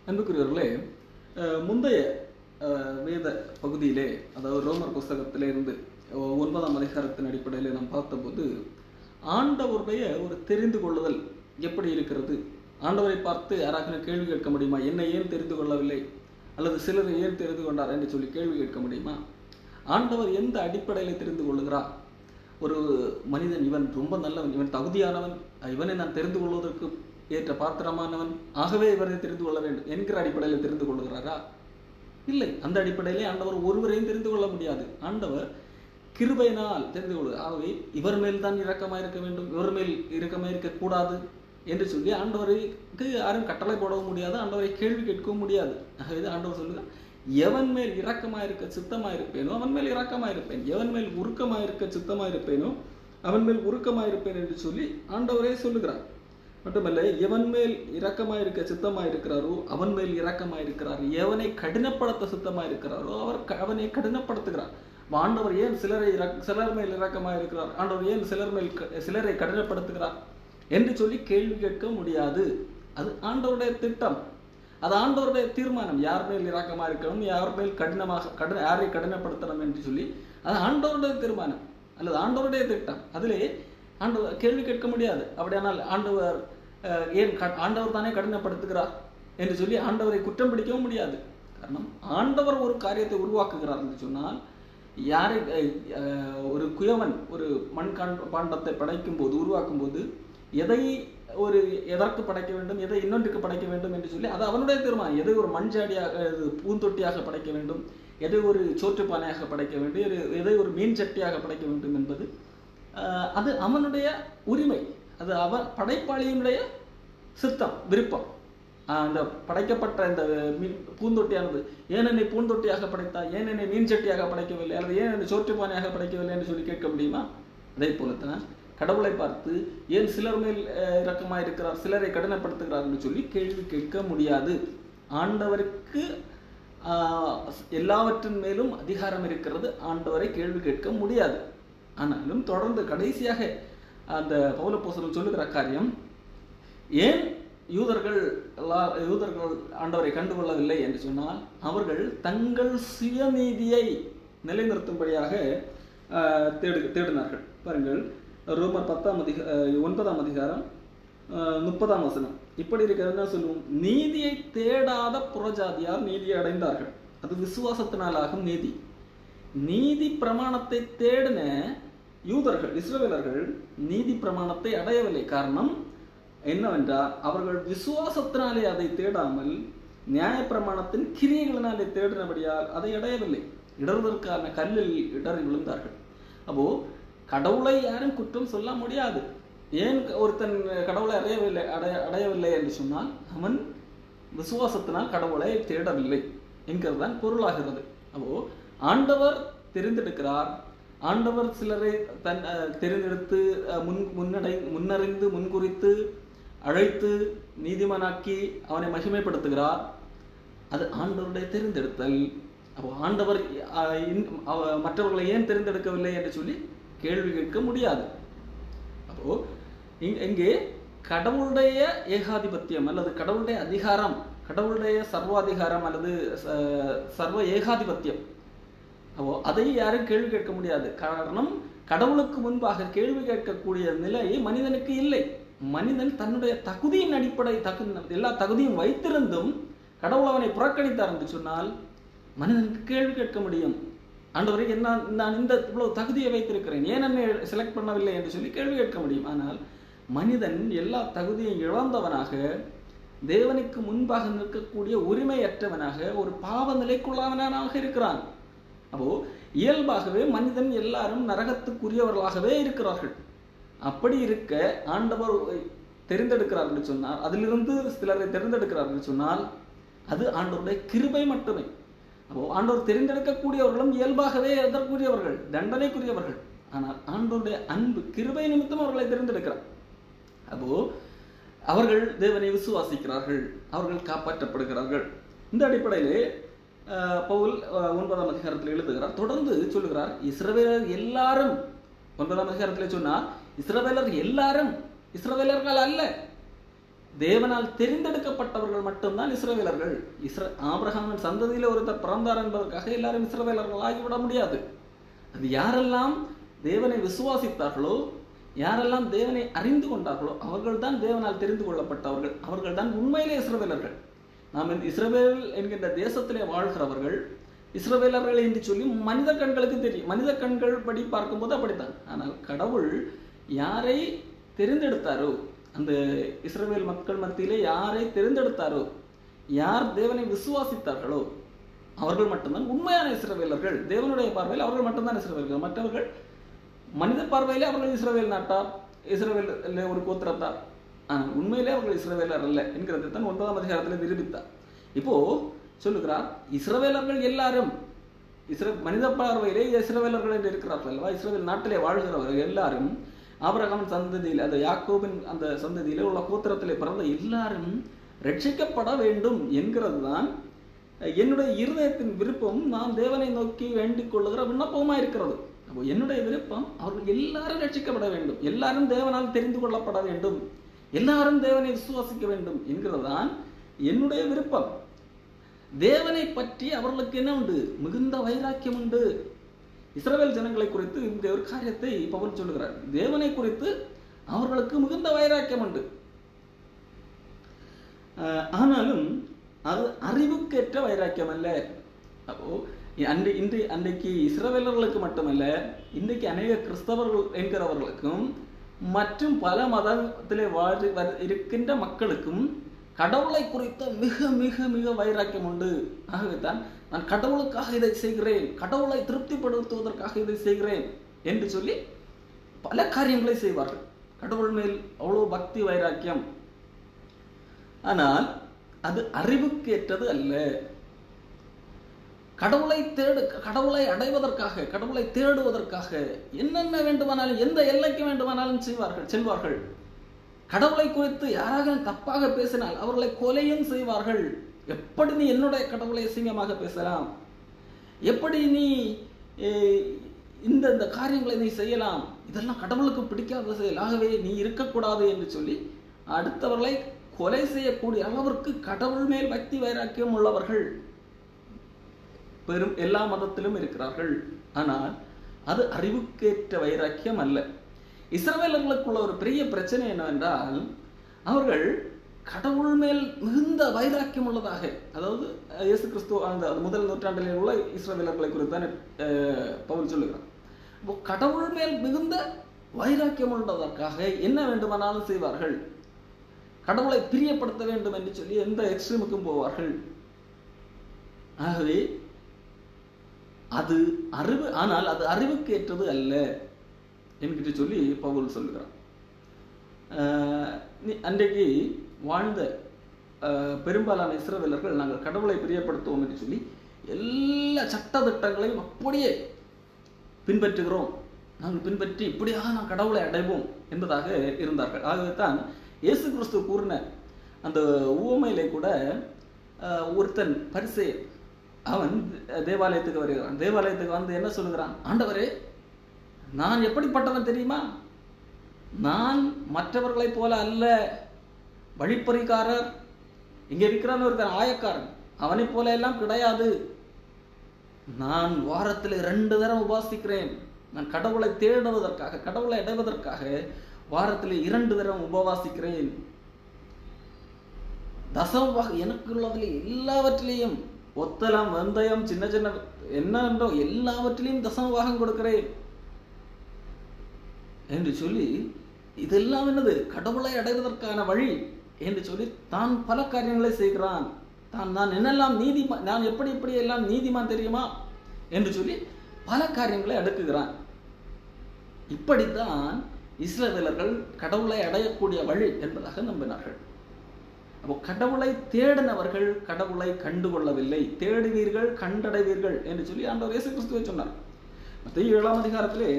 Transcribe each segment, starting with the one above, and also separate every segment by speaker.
Speaker 1: அன்புக்குரியவர்களே, முந்தைய வேத பகுதியிலே, அதாவது ரோமர் புஸ்தகத்திலே இருந்து 9ஆம் அதிகாரத்தின் அடிப்படையில் நாம் பார்த்தபோது ஆண்டவருடைய ஒரு தெரிந்து கொள்ளுதல் எப்படி இருக்கிறது. ஆண்டவரை பார்த்து யாராக கேள்வி கேட்க முடியுமா? என்னை ஏன் தெரிந்து கொள்ளவில்லை, அல்லது சிலர் ஏன் தெரிந்து கொண்டார் என்று சொல்லி கேள்வி கேட்க முடியுமா? ஆண்டவர் எந்த அடிப்படையில் தெரிந்து கொள்ளுகிறார்? ஒரு மனிதன் இவன் ரொம்ப நல்லவன், இவன் தகுதியானவன், இவனை நான் தெரிந்து கொள்வதற்கு ஏற்ற பாத்திரமானவன், ஆகவே இவரை தெரிந்து கொள்ள வேண்டும் என்கிற அடிப்படையில் தெரிந்து கொள்ளுகிறாரா? இல்லை. அந்த அடிப்படையிலே ஆண்டவர் ஒருவரையும் தெரிந்து கொள்ள முடியாது. ஆண்டவர் கிருபையினால் தெரிந்து கொள்வது. ஆகவே இவர் மேல் தான் இரக்கமாக இருக்க வேண்டும், இவர் மேல் இரக்கமாக இருக்கக்கூடாது என்று சொல்லி ஆண்டவருக்கு யாரும் கட்டளை போடவும் முடியாது, ஆண்டவரை கேள்வி கேட்கவும் முடியாது. ஆகவே ஆண்டவர் சொல்லுகிறார், எவன் மேல் இரக்கமாக இருக்க சித்தமாக இருப்பேனோ அவன் மேல் இரக்கமாக இருப்பேன், எவன் மேல் உருக்கமாக இருக்க சித்தமாக இருப்பேனோ அவன் மேல் உருக்கமாக இருப்பேன் என்று சொல்லி ஆண்டவரே சொல்லுகிறார். மட்டுமல்ல, எவன் மேல் இரக்கமாக இருக்க சித்தமாக இருக்கிறாரோ அவன் மேல் இரக்கமாக இருக்கிறார், எவனை கடினப்படுத்த சித்தமாக இருக்கிறாரோ அவனை கடினப்படுத்துகிறார். ஆண்டவர் ஏன் சிலர் மேல் இரக்கமாக இருக்கிறார், ஆண்டவர் ஏன் சிலரை கடினப்படுத்துகிறார் என்று சொல்லி கேள்வி கேட்க முடியாது. அது ஆண்டவருடைய திட்டம், அது ஆண்டவருடைய தீர்மானம். யார் மேல் இரக்கமாக இருக்கணும், யார் மேல் யாரை கடினப்படுத்தணும் என்று சொல்லி அது ஆண்டவருடைய தீர்மானம் அல்லது ஆண்டவருடைய திட்டம். அதிலே ஆண்டவர் கேள்வி கேட்க முடியாது. அப்படியானால் ஆண்டவர் ஆண்டவர் தானே கடினப்படுத்துகிறார் என்று சொல்லி ஆண்டவரை குற்றம் பிடிக்கவும் முடியாது. காரணம், ஆண்டவர் ஒரு காரியத்தை உருவாக்குகிறார் என்று சொன்னால், யாரை ஒரு குயவன் ஒரு பாண்டத்தை படைக்கும் போது உருவாக்கும் போது எதற்கு படைக்க வேண்டும், எதை இன்னொன்றுக்கு படைக்க வேண்டும் என்று சொல்லி அது அவனுடைய தீர்மானம். எதை ஒரு மண்சாடியாக பூந்தொட்டியாக படைக்க வேண்டும், எதை ஒரு சோற்றுப்பானையாக படைக்க வேண்டும், எதை ஒரு மீன் சட்டியாக படைக்க வேண்டும் என்பது அது அவனுடைய உரிமை, அது அவன் படைப்பாளியினுடைய சித்தம், விருப்பம். அந்த படைக்கப்பட்ட இந்த பூந்தொட்டியானது ஏன் என்னை பூந்தொட்டியாக படைத்தா, ஏன் என்னை மீன் சட்டியாக படைக்கவில்லை, அல்லது ஏன் என்னை சோற்றுப்பானையாக படைக்கவில்லை என்று சொல்லி கேட்க முடியுமா? அதே போலத்தான் கடவுளை பார்த்து ஏன் சிலர் மேல் இரக்கமாக இருக்கிறார், சிலரை கடினப்படுத்துகிறார் என்று சொல்லி கேள்வி கேட்க முடியாது. ஆண்டவருக்கு எல்லாவற்றின் மேலும் அதிகாரம் இருக்கிறது, ஆண்டவரை கேள்வி கேட்க முடியாது. ஆனாலும் தொடர்ந்து கடைசியாக அந்த பவுலப்போஸ்தலன் சொல்லுகிற காரியம், ஏன் யூதர்கள் ஆண்டவரை கண்டுகொள்ளவில்லை என்று சொன்னால், அவர்கள் தங்கள் சுயநீதியை நிலைநிறுத்தும்படியாக தேடினார்கள். பாருங்கள், ரோமர் 9ஆம் அதிகாரம் 30ஆம் வசனம் இப்படி இருக்கிறதுனா சொல்லுவோம், நீதியை தேடாத புறஜாதியார் நீதியை அடைந்தார்கள், அது விசுவாசத்தினாலாகும் நீதி. நீதி பிரமாணத்தை தேடின யூதர்கள், இஸ்ரவேலர்கள் நீதி பிரமாணத்தை அடையவில்லை. காரணம் என்னவென்றால், அவர்கள் விசுவாசத்தினாலே அதை தேடாமல் நியாய பிரமாணத்தின் கிரியைகளினாலே தேடினபடியால் அதை அடையவில்லை, இடறுவதற்கான கல்லில் இடறி விழுந்தார்கள். அப்போ கடவுளை யாரும் குற்றம் சொல்ல முடியாது. ஏன் ஒருத்தன் கடவுளை அடையவில்லை என்று சொன்னால், அவன் விசுவாசத்தினால் கடவுளை தேடவில்லை என்கிறது தான் பொருளாகிறது. அப்போ ஆண்டவர் தெரிந்தெடுக்கிறார், ஆண்டவர் சிலரை தெரிந்தெடுத்து முன்னறிந்து முன்குறித்து அழைத்து நீதிமானாக்கி அவனை மகிமைப்படுத்துகிறார். அது ஆண்டவருடைய தெரிந்தெடுத்தல். அப்போ ஆண்டவர் மற்றவர்களை ஏன் தெரிந்தெடுக்கவில்லை என்று சொல்லி கேள்வி கேட்க முடியாது. அப்போ இங்கே கடவுளுடைய ஏகாதிபத்தியம் அல்லது கடவுளுடைய அதிகாரம், கடவுளுடைய சர்வாதிகாரம் அல்லது சர்வ ஏகாதிபத்தியம், அப்போ அதை யாரும் கேள்வி கேட்க முடியாது. காரணம், கடவுளுக்கு முன்பாக கேள்வி கேட்கக்கூடிய நிலை மனிதனுக்கு இல்லை. மனிதன் தன்னுடைய தகுதியின் அடிப்படை எல்லா தகுதியும் வைத்திருந்தும் கடவுள் அவனை புறக்கணித்தார் என்று சொன்னால் மனிதனுக்கு கேள்வி கேட்க முடியும். ஆண்டவரை நான் இந்த இவ்வளவு தகுதியை வைத்திருக்கிறேன், ஏன் என்னை செலக்ட் பண்ணவில்லை என்று சொல்லி கேள்வி கேட்க முடியும். ஆனால் மனிதன் எல்லா தகுதியும் இழந்தவனாக, தேவனுக்கு முன்பாக நிற்கக்கூடிய உரிமையற்றவனாக, ஒரு பாவ நிலைக்குள்ளானவனாக இருக்கிறான். அப்போ இயல்பாகவே மனிதன் எல்லாரும் நரகத்துக்குரியவர்களாகவே இருக்கிறார்கள். அப்படி இருக்க ஆண்டவர் தெரிந்தெடுக்கிறார் என்று சொன்னால், அதிலிருந்து சிலரை தெரிந்தெடுக்கிறார் என்று சொன்னால் அது ஆண்டவருடைய கிருபை மட்டுமே. அப்போ ஆண்டவர் தெரிந்தெடுக்கக்கூடியவர்களும் இயல்பாகவே எதற்குரியவர்கள், தண்டனைக்குரியவர்கள். ஆனால் ஆண்டவருடைய அன்பு கிருபை நிமித்தம் அவர்களை தெரிந்தெடுக்கிறார். அப்போ அவர்கள் தேவனை விசுவாசிக்கிறார்கள், அவர்கள் காப்பாற்றப்படுகிறார்கள். இந்த அடிப்படையிலே பவுல் 9ஆம் அதிகாரத்தில் எழுதுகிறார், தொடர்ந்து சொல்லுகிறார், இஸ்ரவேலர் எல்லாரும், 9ஆம் அதிகாரத்திலே சொன்னார், இஸ்ரவேலர் எல்லாரும் இஸ்ரவேலர்கள் அல்ல. தேவனால் தெரிந்தெடுக்கப்பட்டவர்கள் மட்டும்தான் இஸ்ரவேலர்கள். ஆபிரகாமின் சந்ததியில ஒருத்தர் பிறந்தார் என்பதற்காக எல்லாரும் இஸ்ரவேலர்கள் ஆகிவிட முடியாது. அது யாரெல்லாம் தேவனை விசுவாசித்தார்களோ, யாரெல்லாம் தேவனை அறிந்து கொண்டார்களோ அவர்கள் தான் தேவனால் தெரிந்து கொள்ளப்பட்டவர்கள். அவர்கள் தான் உண்மையிலே இஸ்ரவேலர்கள். நாம் இஸ்ரவேல் என்கின்ற தேசத்திலே வாழ்கிறவர்கள் இஸ்ரவேலர்கள் என்று சொல்லி மனித கண்களுக்கு தெரியும். மனித கண்கள் படி பார்க்கும்போது அப்படித்தான். ஆனால் கடவுள் யாரை தெரிந்தெடுத்தாரோ, அந்த இஸ்ரவேல் மக்கள் மத்தியிலே யாரை தெரிந்தெடுத்தாரோ, யார் தேவனை விசுவாசித்தார்களோ அவர்கள் மட்டும்தான் உண்மையான இஸ்ரவேலர்கள். தேவனுடைய பார்வையில் அவர்கள் மட்டும்தான் இஸ்ரவேலர்கள். மற்றவர்கள் மனித பார்வையிலே அவர்கள் இஸ்ரவேல் நாட்டார், இஸ்ரவேல் ஒரு கோத்திரத்தார். ஆனால் உண்மையிலே அவர்கள் இஸ்ரவேலர் அல்ல என்கிறதை தான் 9ஆம் அதிகாரத்தில் நிரூபித்தார். இப்போ சொல்லுகிறார், இஸ்ரவேலர்கள் எல்லாரும் மனித பார்வையிலே இஸ்ரவேலர்கள் என்று இருக்கிறார்கள் அல்லவா. இஸ்ரவேல் நாட்டிலே வாழ்கிறவர்கள் எல்லாரும் ஆபிரகாமின் சந்ததியில், அந்த யாக்கோபின் அந்த சந்ததியிலே உள்ள கோத்திரத்திலே பிறந்த எல்லாரும் ரட்சிக்கப்பட வேண்டும் என்கிறது தான் என்னுடைய இருதயத்தின் விருப்பம். நான் தேவனை நோக்கி வேண்டிக் கொள்ளுகிற விண்ணப்பமா இருக்கிறது. அப்போ என்னுடைய விருப்பம் அவர்கள் எல்லாரும் ரட்சிக்கப்பட வேண்டும், எல்லாரும் தேவனால் தெரிந்து கொள்ளப்பட வேண்டும், எல்லாரும் தேவனை விசுவாசிக்க வேண்டும் என்கிறது தான் என்னுடைய விருப்பம். தேவனை பற்றி அவர்களுக்கு என்ன உண்டு? மிகுந்த வைராக்கியம் உண்டு. இஸ்ரவேல் ஜனங்களை குறித்து இந்த ஒரு காரியத்தை பவுல் சொல்லுகிறார். தேவனை குறித்து அவர்களுக்கு மிகுந்த வைராக்கியம் உண்டு. ஆனாலும் அது அறிவுக்கேற்ற வைராக்கியம் அல்ல. அப்போ அன்றைக்கு இஸ்ரவேலர்களுக்கு மட்டுமல்ல, இன்றைக்கு அநேக கிறிஸ்தவர்கள் என்கிறவர்களுக்கும் மற்றும் பல மதத்திலே இருக்கின்ற மக்களுக்கும் கடவுளை குறித்த மிக மிக மிக வைராக்கியம் உண்டு. ஆகவே தான் நான் கடவுளுக்காக இதை செய்கிறேன், கடவுளை திருப்திப்படுத்துவதற்காக இதை செய்கிறேன் என்று சொல்லி பல காரியங்களை செய்வார்கள். கடவுள் மேல் அவ்வளவு பக்தி வைராக்கியம். ஆனால் அது அறிவுக்கேற்றது அல்ல. கடவுளை அடைவதற்காக, கடவுளை தேடுவதற்காக என்னென்ன வேண்டுமானாலும், எந்த எல்லைக்கு வேண்டுமானாலும் செல்வார்கள். கடவுளை குறித்து யாராக தப்பாக பேசினால் அவர்களை கொலையும் செய்வார்கள். எப்படி நீ என்னுடைய கடவுளை அசிங்கமாக பேசலாம், எப்படி நீ இந்த காரியங்களை நீ செய்யலாம், இதெல்லாம் கடவுளுக்கு பிடிக்காத செயல், ஆகவே நீ இருக்கக்கூடாது என்று சொல்லி அடுத்தவர்களை கொலை செய்யக்கூடிய அளவிற்கு கடவுள் மேல் பக்தி வைராக்கியம் உள்ளவர்கள் பெரும் எல்லா மதத்திலும் இருக்கிறார்கள். ஆனால் அது அறிவுக்கேற்ற வைராக்கியம் அல்ல. இஸ்ரவேலர்களுக்குள்ள ஒரு பெரிய பிரச்சனை என்னவென்றால், அவர்கள் கடவுள் மேல் மிகுந்த வைராக்கியம் உள்ளதாக, அதாவது இயேசு கிறிஸ்து அந்த முதல் நூற்றாண்டில் உள்ள இஸ்ரவேலர்களை குறித்து தான் பவுல் சொல்லுகிறார். கடவுள் மேல் மிகுந்த வைராக்கியம் உள்ளதற்காக என்ன வேண்டுமானாலும் செய்வார்கள். கடவுளை பிரியப்படுத்த வேண்டும் என்று சொல்லி எந்த எக்ஸ்ட்ரீமுக்கும் போவார்கள். ஆகவே அது ஆனால் அது அறிவுக்கேற்றது அல்ல என்கிட்ட சொல்லி பவுல் சொல்லுகிறார். அன்றைக்கு வாழ்ந்த பெரும்பாலான இஸ்ரவேலர்கள் நாங்கள் கடவுளை பிரியப்படுத்துவோம் என்று சொல்லி எல்லா சட்ட திட்டங்களையும் அப்படியே பின்பற்றுகிறோம், நாங்கள் பின்பற்றி இப்படியாக நான் கடவுளை அடைவோம் என்பதாக இருந்தார்கள். ஆகவே தான் இயேசு கிறிஸ்து கூறின அந்த உவமையிலே கூட ஒருத்தன் பரிசேயன், அவன் தேவாலயத்துக்கு வருகிறான். தேவாலயத்துக்கு வந்து என்ன சொல்லுகிறான்? ஆண்டவரே, நான் எப்படிப்பட்டவன் தெரியுமா? நான் மற்றவர்களை போல அல்ல, வழிப்பறிக்காரர், இங்க இருக்கிறான் ஒருத்தன் ஆயக்காரன், அவனை போல எல்லாம் கிடையாது. நான் வாரத்தில் 2 தரம் உபாசிக்கிறேன். நான் கடவுளை தேடுவதற்காக, கடவுளை அடைவதற்காக வாரத்தில் 2 தரம் உபவாசிக்கிறேன். தசமபாக எனக்குள்ளதில் எல்லாவற்றிலையும் ஒத்தலாம், வெந்தயம், சின்ன சின்ன என்னன்றோ எல்லாவற்றிலையும் தசமபாகம் கொடுக்கிறேன் என்று சொல்லி, இதெல்லாம் என்னது? கடவுளை அடைவதற்கான வழி என்று சொல்லி தான் பல காரியங்களை செய்கிறான். நான் என்னெல்லாம் நீதிமான், நான் எப்படி எல்லாம் நீதிமான் தெரியுமா என்று சொல்லி பல காரியங்களை அடுக்குகிறான். இப்படித்தான் இஸ்ரவேலர்கள் கடவுளை அடையக்கூடிய வழி என்பதாக நம்பினார்கள். அப்போ கடவுளை தேடினவர்கள் கடவுளை கண்டுகொள்ளவில்லை. தேடுவீர்கள் கண்டடைவீர்கள் என்று சொல்லி ஆண்டவர் இயேசு கிறிஸ்துவை சொன்னார். மத்தேயு 7ஆம் அதிகாரத்திலே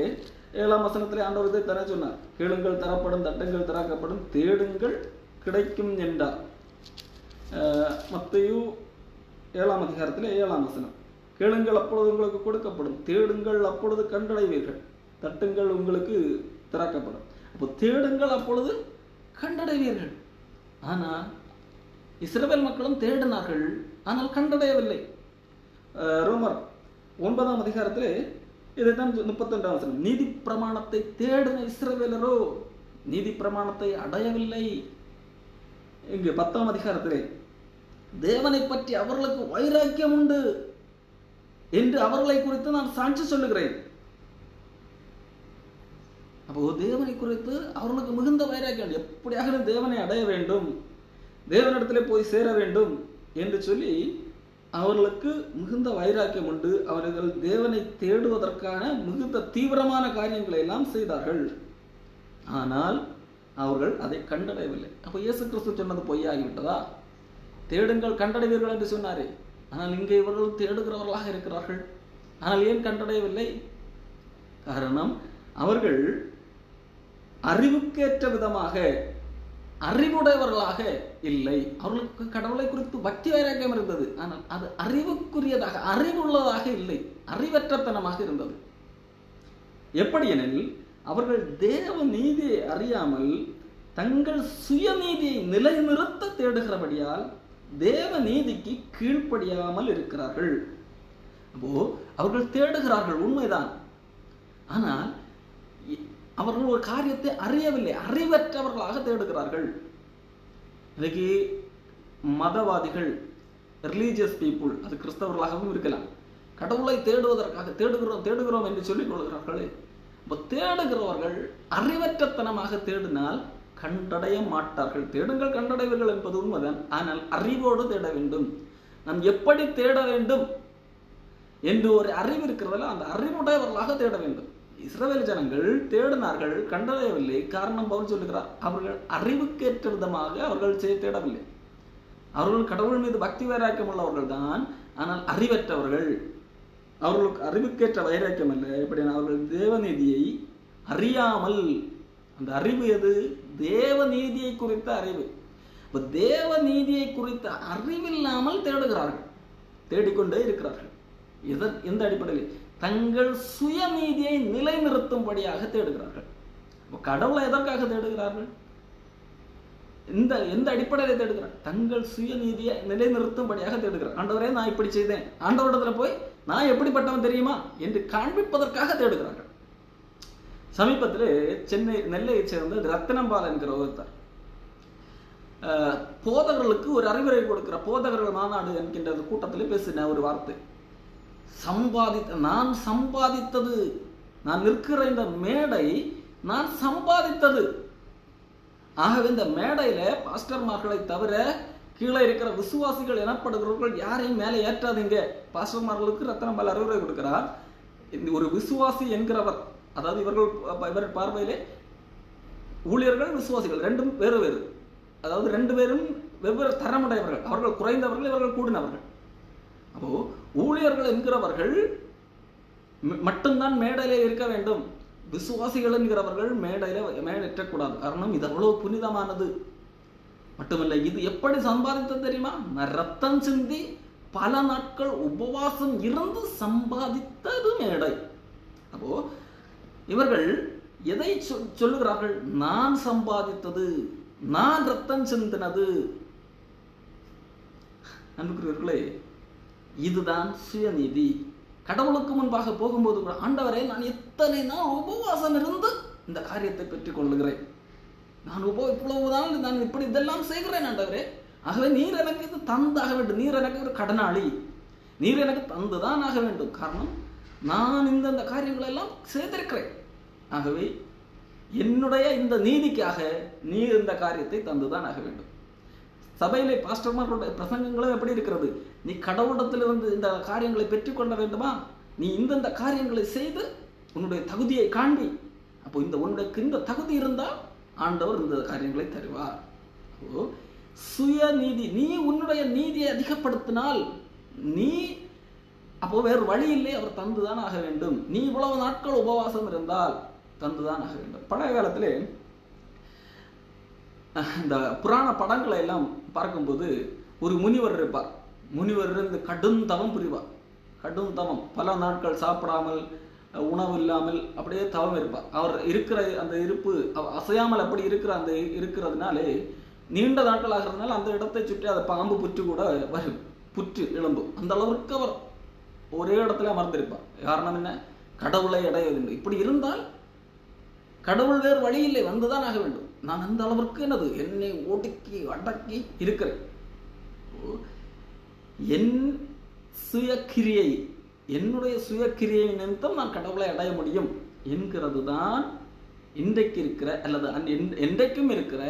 Speaker 1: 7ஆம் வசனத்திலே ஆண்டவர் இதை தர சொன்னார். கேளுங்கள் தரப்படும், தட்டுங்கள் திறக்கப்படும், தேடுங்கள் கிடைக்கும் என்றார். மத்தேயு 7ஆம் அதிகாரத்திலே 7ஆம் வசனம், கேளுங்கள் அப்பொழுது உங்களுக்கு கொடுக்கப்படும், தேடுங்கள் அப்பொழுது கண்டடைவீர்கள், தட்டுங்கள் உங்களுக்கு திறக்கப்படும். அப்போ தேடுங்கள் அப்பொழுது கண்டடைவீர்கள். ஆனால் இஸ்ரவேல் மக்களும் தேடினார்கள், ஆனால் கண்டடையவில்லை. ரோமர் 9ஆம் அதிகாரத்திலே இதைத்தான் 31ஆம் வசனம், நீதி பிரமாணத்தை தேடின இஸ்ரவேலரோ நீதி பிரமாணத்தை அடையவில்லை. இங்கு 10ஆம் அதிகாரத்திலே தேவனை பற்றி அவர்களுக்கு வைராக்கியம் உண்டு என்று அவர்களை குறித்து நான் சாட்சி சொல்லுகிறேன். அப்போ தேவனை குறித்து அவர்களுக்கு மிகுந்த வைராக்கியம், எப்படியாக தேவனை அடைய வேண்டும், தேவனிடத்திலே போய் சேர வேண்டும் என்று சொல்லி அவர்களுக்கு மிகுந்த வைராக்கியம் உண்டு. அவர்கள் தேவனை தேடுவதற்கான மிகுந்த தீவிரமான காரியங்களை எல்லாம் செய்தார்கள். ஆனால் அவர்கள் அதை கண்டடையவில்லை. அப்போ இயேசு கிறிஸ்து சொன்னது பொய்யாகிவிட்டதா? தேடுங்கள் கண்டடைவீர்கள் என்று சொன்னாரே, ஆனால் இங்கே இவர்கள் தேடுகிறவர்களாக இருக்கிறார்கள். ஆனால் ஏன் கண்டடையவில்லை? காரணம், அவர்கள் அறிவுக்கேற்ற விதமாக அறிவுடையவர்களாக இல்லை. அவர்களுக்கு கடவுளை குறித்து பக்தி வைராக்கியம் இருந்தது, ஆனால் அது அறிவுக்குரியதாக அறிவுள்ளதாக இல்லை, அறிவற்றத்தனமாக இருந்தது. எப்படி எனில், அவர்கள் தேவ நீதியை அறியாமல் தங்கள் சுயநீதியை நிலைநிறுத்த தேடுகிறபடியால் தேவ நீதிக்கு கீழ்ப்படியாமல் இருக்கிறார்கள். அப்போ அவர்கள் தேடுகிறார்கள், உண்மைதான். ஆனால் அவர்கள் ஒரு காரியத்தை அறியவில்லை, அறிவற்றவர்களாக தேடுகிறார்கள். இன்னைக்கு மதவாதிகள், ரிலீஜியஸ் பீப்புள், அது கிறிஸ்தவர்களாகவும் இருக்கலாம், கடவுளை தேடுவதற்காக தேடுகிறோம் என்று சொல்லிக் கொள்கிறார்களே. இப்போ தேடுகிறவர்கள் அறிவற்றத்தனமாக தேடினால் கண்டடைய மாட்டார்கள். தேடுங்கள் கண்டடைவீர்கள் என்பது உண்மைதான், ஆனால் அறிவோடு தேட வேண்டும். நாம் எப்படி தேட வேண்டும் என்று ஒரு அறிவு இருக்கிறதால அந்த அறிவுடையவர்களாக தேட வேண்டும். இஸ்ரவேல் ஜனங்கள் தேடினார்கள், கண்டடையவில்லை. காரணம் பவுல் சொல்லுகிறார், அவர்கள் அறிவுக்கேற்ற விதமாக அவர்கள் தேடவில்லை. அவர்கள் கடவுள் மீது பக்தி வைராக்கியம் உள்ளவர்கள் தான், ஆனால் அறிவற்றவர்கள். அவர்களுக்கு அறிவுக்கேற்ற வைராக்கியம் அல்ல. இப்படி அவர்கள் தேவநீதியை அறியாமல், அந்த அறிவு எது? தேவநீதியை குறித்த அறிவு. இப்போ தேவநீதியை குறித்த அறிவில்லாமல் தேடுகிறார்கள், தேடிக்கொண்டே இருக்கிறார்கள். எந்த அடிப்படையில்? தங்கள் சுயநீதியை நிலைநிறுத்தும்படியாக தேடுகிறார்கள். கடவுளை எதற்காக தேடுகிறார்கள்? எந்த அடிப்படையில் தேடுகிறார்கள்? தங்கள் சுயநீதியை நிலைநிறுத்தும்படியாக தேடுகிறார். ஆண்டவரே, நான் இப்படி செய்தேன், ஆண்டவரிடத்துல போய் நான் எப்படிப்பட்டவன் தெரியுமா என்று காண்பிப்பதற்காக தேடுகிறார்கள். சமீபத்தில் நெல்லையை சேர்ந்த ரத்தினம்பால் என்கிற ஒருத்தர் போதகர்களுக்கு ஒரு அறிவுரை கொடுக்கிற போதகர்கள் மாநாடு என்கின்ற கூட்டத்தில் பேசின ஒரு வார்த்தை, நான் சம்பாதித்தது, நான் நிற்கிற இந்த மேடை நான் சம்பாதித்தது. ஆகவே இந்த மேடையில பாஸ்டர்மார்களை தவிர கீழே இருக்கிற விசுவாசிகள் எனப்படுகிறவர்கள் யாரையும் மேலே ஏற்றாதீங்க. பாஸ்டர்மார்களுக்கு ரத்தினம்பால் அறிவுரை கொடுக்கிறார். ஒரு விசுவாசி என்கிறவர், அதாவது இவர் பார்வையிலே ஊழியர்கள் விசுவாசிகள் ரெண்டும் வேறு வேறு, அதாவது ரெண்டு பேரும் வெவ்வேறு தரமுடையவர்கள். அவர்கள் குறைந்தவர்கள், இவர்கள் கூடினவர்கள். அப்போ ஊழியர்கள் என்கிறவர்கள் மட்டும்தான் மேடையிலே இருக்க வேண்டும், விசுவாசிகள் என்கிறவர்கள் மேடையிட்டக்கூடாது. காரணம், இது அவ்வளவு புனிதமானது. மட்டுமில்லை, இது எப்படி சம்பாதித்தது தெரியுமா? ரத்தம் சிந்தி பல நாட்கள் உபவாசம் இருந்து சம்பாதித்தது மேடை. அப்போ இவர்கள் எதை சொல்லுகிறார்கள்? நான் சம்பாதித்தது, நான் ரத்தம் சிந்தினது. அன்புக்குரியவர்களே, இதுதான் சுயநீதி. கடவுளுக்கு முன்பாக போகும்போது கூட, ஆண்டவரே, நான் எத்தனை நாள் உபவாசம் இருந்து இந்த காரியத்தை பெற்றுக் கொள்ளுகிறேன், நான் இவ்வளவுதான், நான் இப்படி இதெல்லாம் செய்கிறேன் ஆண்டவரே, ஆகவே நீர் எனக்கு இது தந்தாக வேண்டும், நீர் எனக்கு ஒரு கடனாளி, நீர் எனக்கு தந்துதான் ஆக வேண்டும். காரணம், நான் இந்த காரியங்களை எல்லாம் செய்திருக்கிறேன். ஆகவே என்னுடைய இந்த நீதிக்காக நீர் இந்த காரியத்தை தந்துதான் ஆக வேண்டும். சபையிலே பாஸ்டர்மார்களுடைய பிரசங்கங்களும் எப்படி இருக்கிறது? நீ கடவுளிடத்திலிருந்து இந்த காரியங்களை பெற்றுக்கொள்ள வேண்டுமா? நீ இந்த காரியங்களை செய்து உன்னுடைய தகுதியை காண்பி. அப்போ உன்னுடைய இந்த தகுதி இருந்தால் ஆண்டவர் இந்த காரியங்களை தருவார். அப்போ சுயநீதி, நீ உன்னுடைய நீதியை அதிகப்படுத்தினால் நீ அப்போ வேறு வழி இல்லை, அவர் தந்துதான் ஆக வேண்டும். நீ இவ்வளவு நாட்கள் உபவாசம் இருந்தால் தந்துதான் ஆக வேண்டும். பழைய காலத்திலே இந்த புராண படங்களை எல்லாம் பார்க்கும்போது ஒரு முனிவர் இருப்பார். முனிவர் இருந்து கடும் தவம் புரிவார். கடும் தவம், பல நாட்கள் சாப்பிடாமல் உணவு இல்லாமல் அப்படியே தவம் இருப்பார். அவர் இருக்கிற அந்த இருப்பு அசையாமல் அப்படி இருக்கிற அந்த இருக்கிறதுனாலே நீண்ட நாட்களாக இருந்தால் அந்த இடத்தை சுற்றி அது பாம்பு புற்று கூட வரும், புற்று எழும்பும். அந்த அளவிற்கு அவர் ஒரே இடத்துல அமர்ந்திருப்பார். காரணம் என்ன? கடவுளை அடையவில்லை. இப்படி இருந்தால் கடவுள் வேறு வழி இல்லை, வந்துதான் ஆக வேண்டும். நான் அந்த அளவிற்கு என்னது என்னை ஒடுக்கி அடக்கி இருக்கிறேன். என் சுயக்கிரியை, என்னுடைய சுயக்கிரியை நிமித்தம் நான் கடவுளை அடைய முடியும் என்கிறது தான் இன்றைக்கு இருக்கிற அல்லது என்றைக்கும் இருக்கிற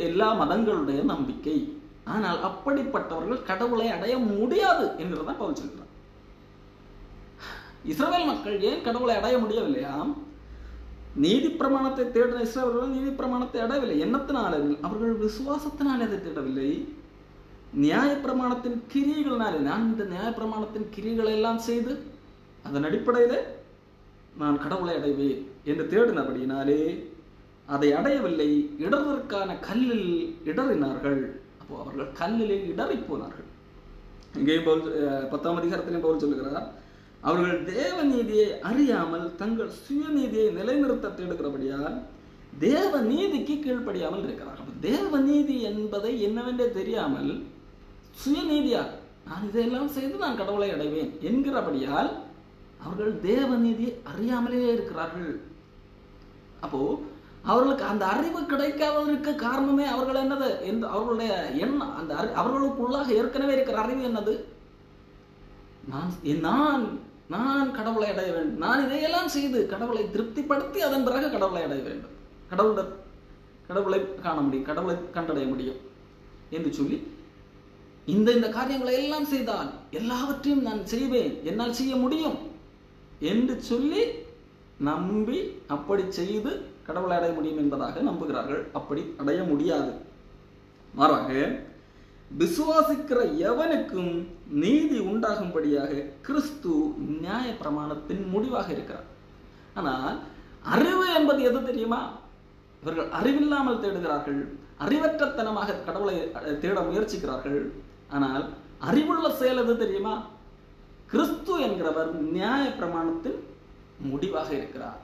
Speaker 1: எல்லா மதங்களுடைய நம்பிக்கை. ஆனால் அப்படிப்பட்டவர்கள் கடவுளை அடைய முடியாது என்கிறதான் பவுல் சொல்கிறார். இஸ்ரவேல் மக்கள் ஏன் கடவுளை அடைய முடியவில்லையாம்? நீதி பிரமாணத்தை தேடின இஸ்ரவேலர்கள் நீதி பிரமாணத்தை அடையவில்லை. எண்ணத்தினால? அவர்கள் விசுவாசத்தினாலே அதை தேடவில்லை, நியாய பிரமாணத்தின் கிரியைகளினாலே. நான் இந்த நியாய பிரமாணத்தின் கிரியைகளை எல்லாம் செய்து அதன் அடிப்படையில் நான் கடவுளை அடைவேன் என்று தேடினபடியினாலே அதை அடையவில்லை. இடர்வதற்கான கல்லில் இடறினார்கள். அப்போ அவர்கள் கல்லிலே இடறி போனார்கள். இங்கேயும் பவுல் 10ஆம் அதிகாரத்திலையும் பவுல் சொல்லுகிறார், அவர்கள் தேவ நீதியை அறியாமல் தங்கள் சுயநீதியை நிலைநிறுத்த தேடுகிறபடியால் தேவ நீதிக்கு கீழ்ப்படியாமல் இருக்கிறார்கள். தேவ நீதி என்பதை என்னவென்றே தெரியாமல் சுயநீதியாக நான் இதையெல்லாம் செய்து நான் கடவுளை அடைவேன் என்கிறபடியால் அவர்கள் தேவ நீதியை அறியாமலே இருக்கிறார்கள். அப்போ அவர்களுக்கு அந்த அறிவு கிடைக்காததற்கு காரணமே அவர்கள் என்னது? அவர்களுடைய எண்ணம், அந்த அவர்களுக்குள்ளாக ஏற்கனவே இருக்கிற அறிவு என்னது? நான் கடவுளை அடைய வேண்டும், நான் இதையெல்லாம் செய்து கடவுளை திருப்திப்படுத்தி அதன் பிறகு கடவுளை அடைய வேண்டும், கடவுளை காண முடியும், கடவுளை கண்டடைய முடியும் என்று சொல்லி இந்த காரியங்களை எல்லாம் செய்தால் எல்லாவற்றையும் நான் செய்வேன், என்னால் செய்ய முடியும் என்று சொல்லி நம்பி அப்படி செய்து கடவுளை அடைய முடியும் என்பதாக நம்புகிறார்கள். அப்படி அடைய முடியாது. மாறாக விசுவாசிக்கிற எவனுக்கும் நீதி உண்டாகும்படியாக கிறிஸ்து நியாய பிரமாணத்தின் முடிவாக இருக்கிறார். ஆனால் அறிவு என்பது எது தெரியுமா? இவர்கள் அறிவில்லாமல் தேடுகிறார்கள், அறிவற்றத்தனமாக கடவுளை தேட முயற்சிக்கிறார்கள். ஆனால் அறிவுள்ள செயல் எது தெரியுமா? கிறிஸ்து என்கிறவர் நியாய பிரமாணத்தின் முடிவாக இருக்கிறார்.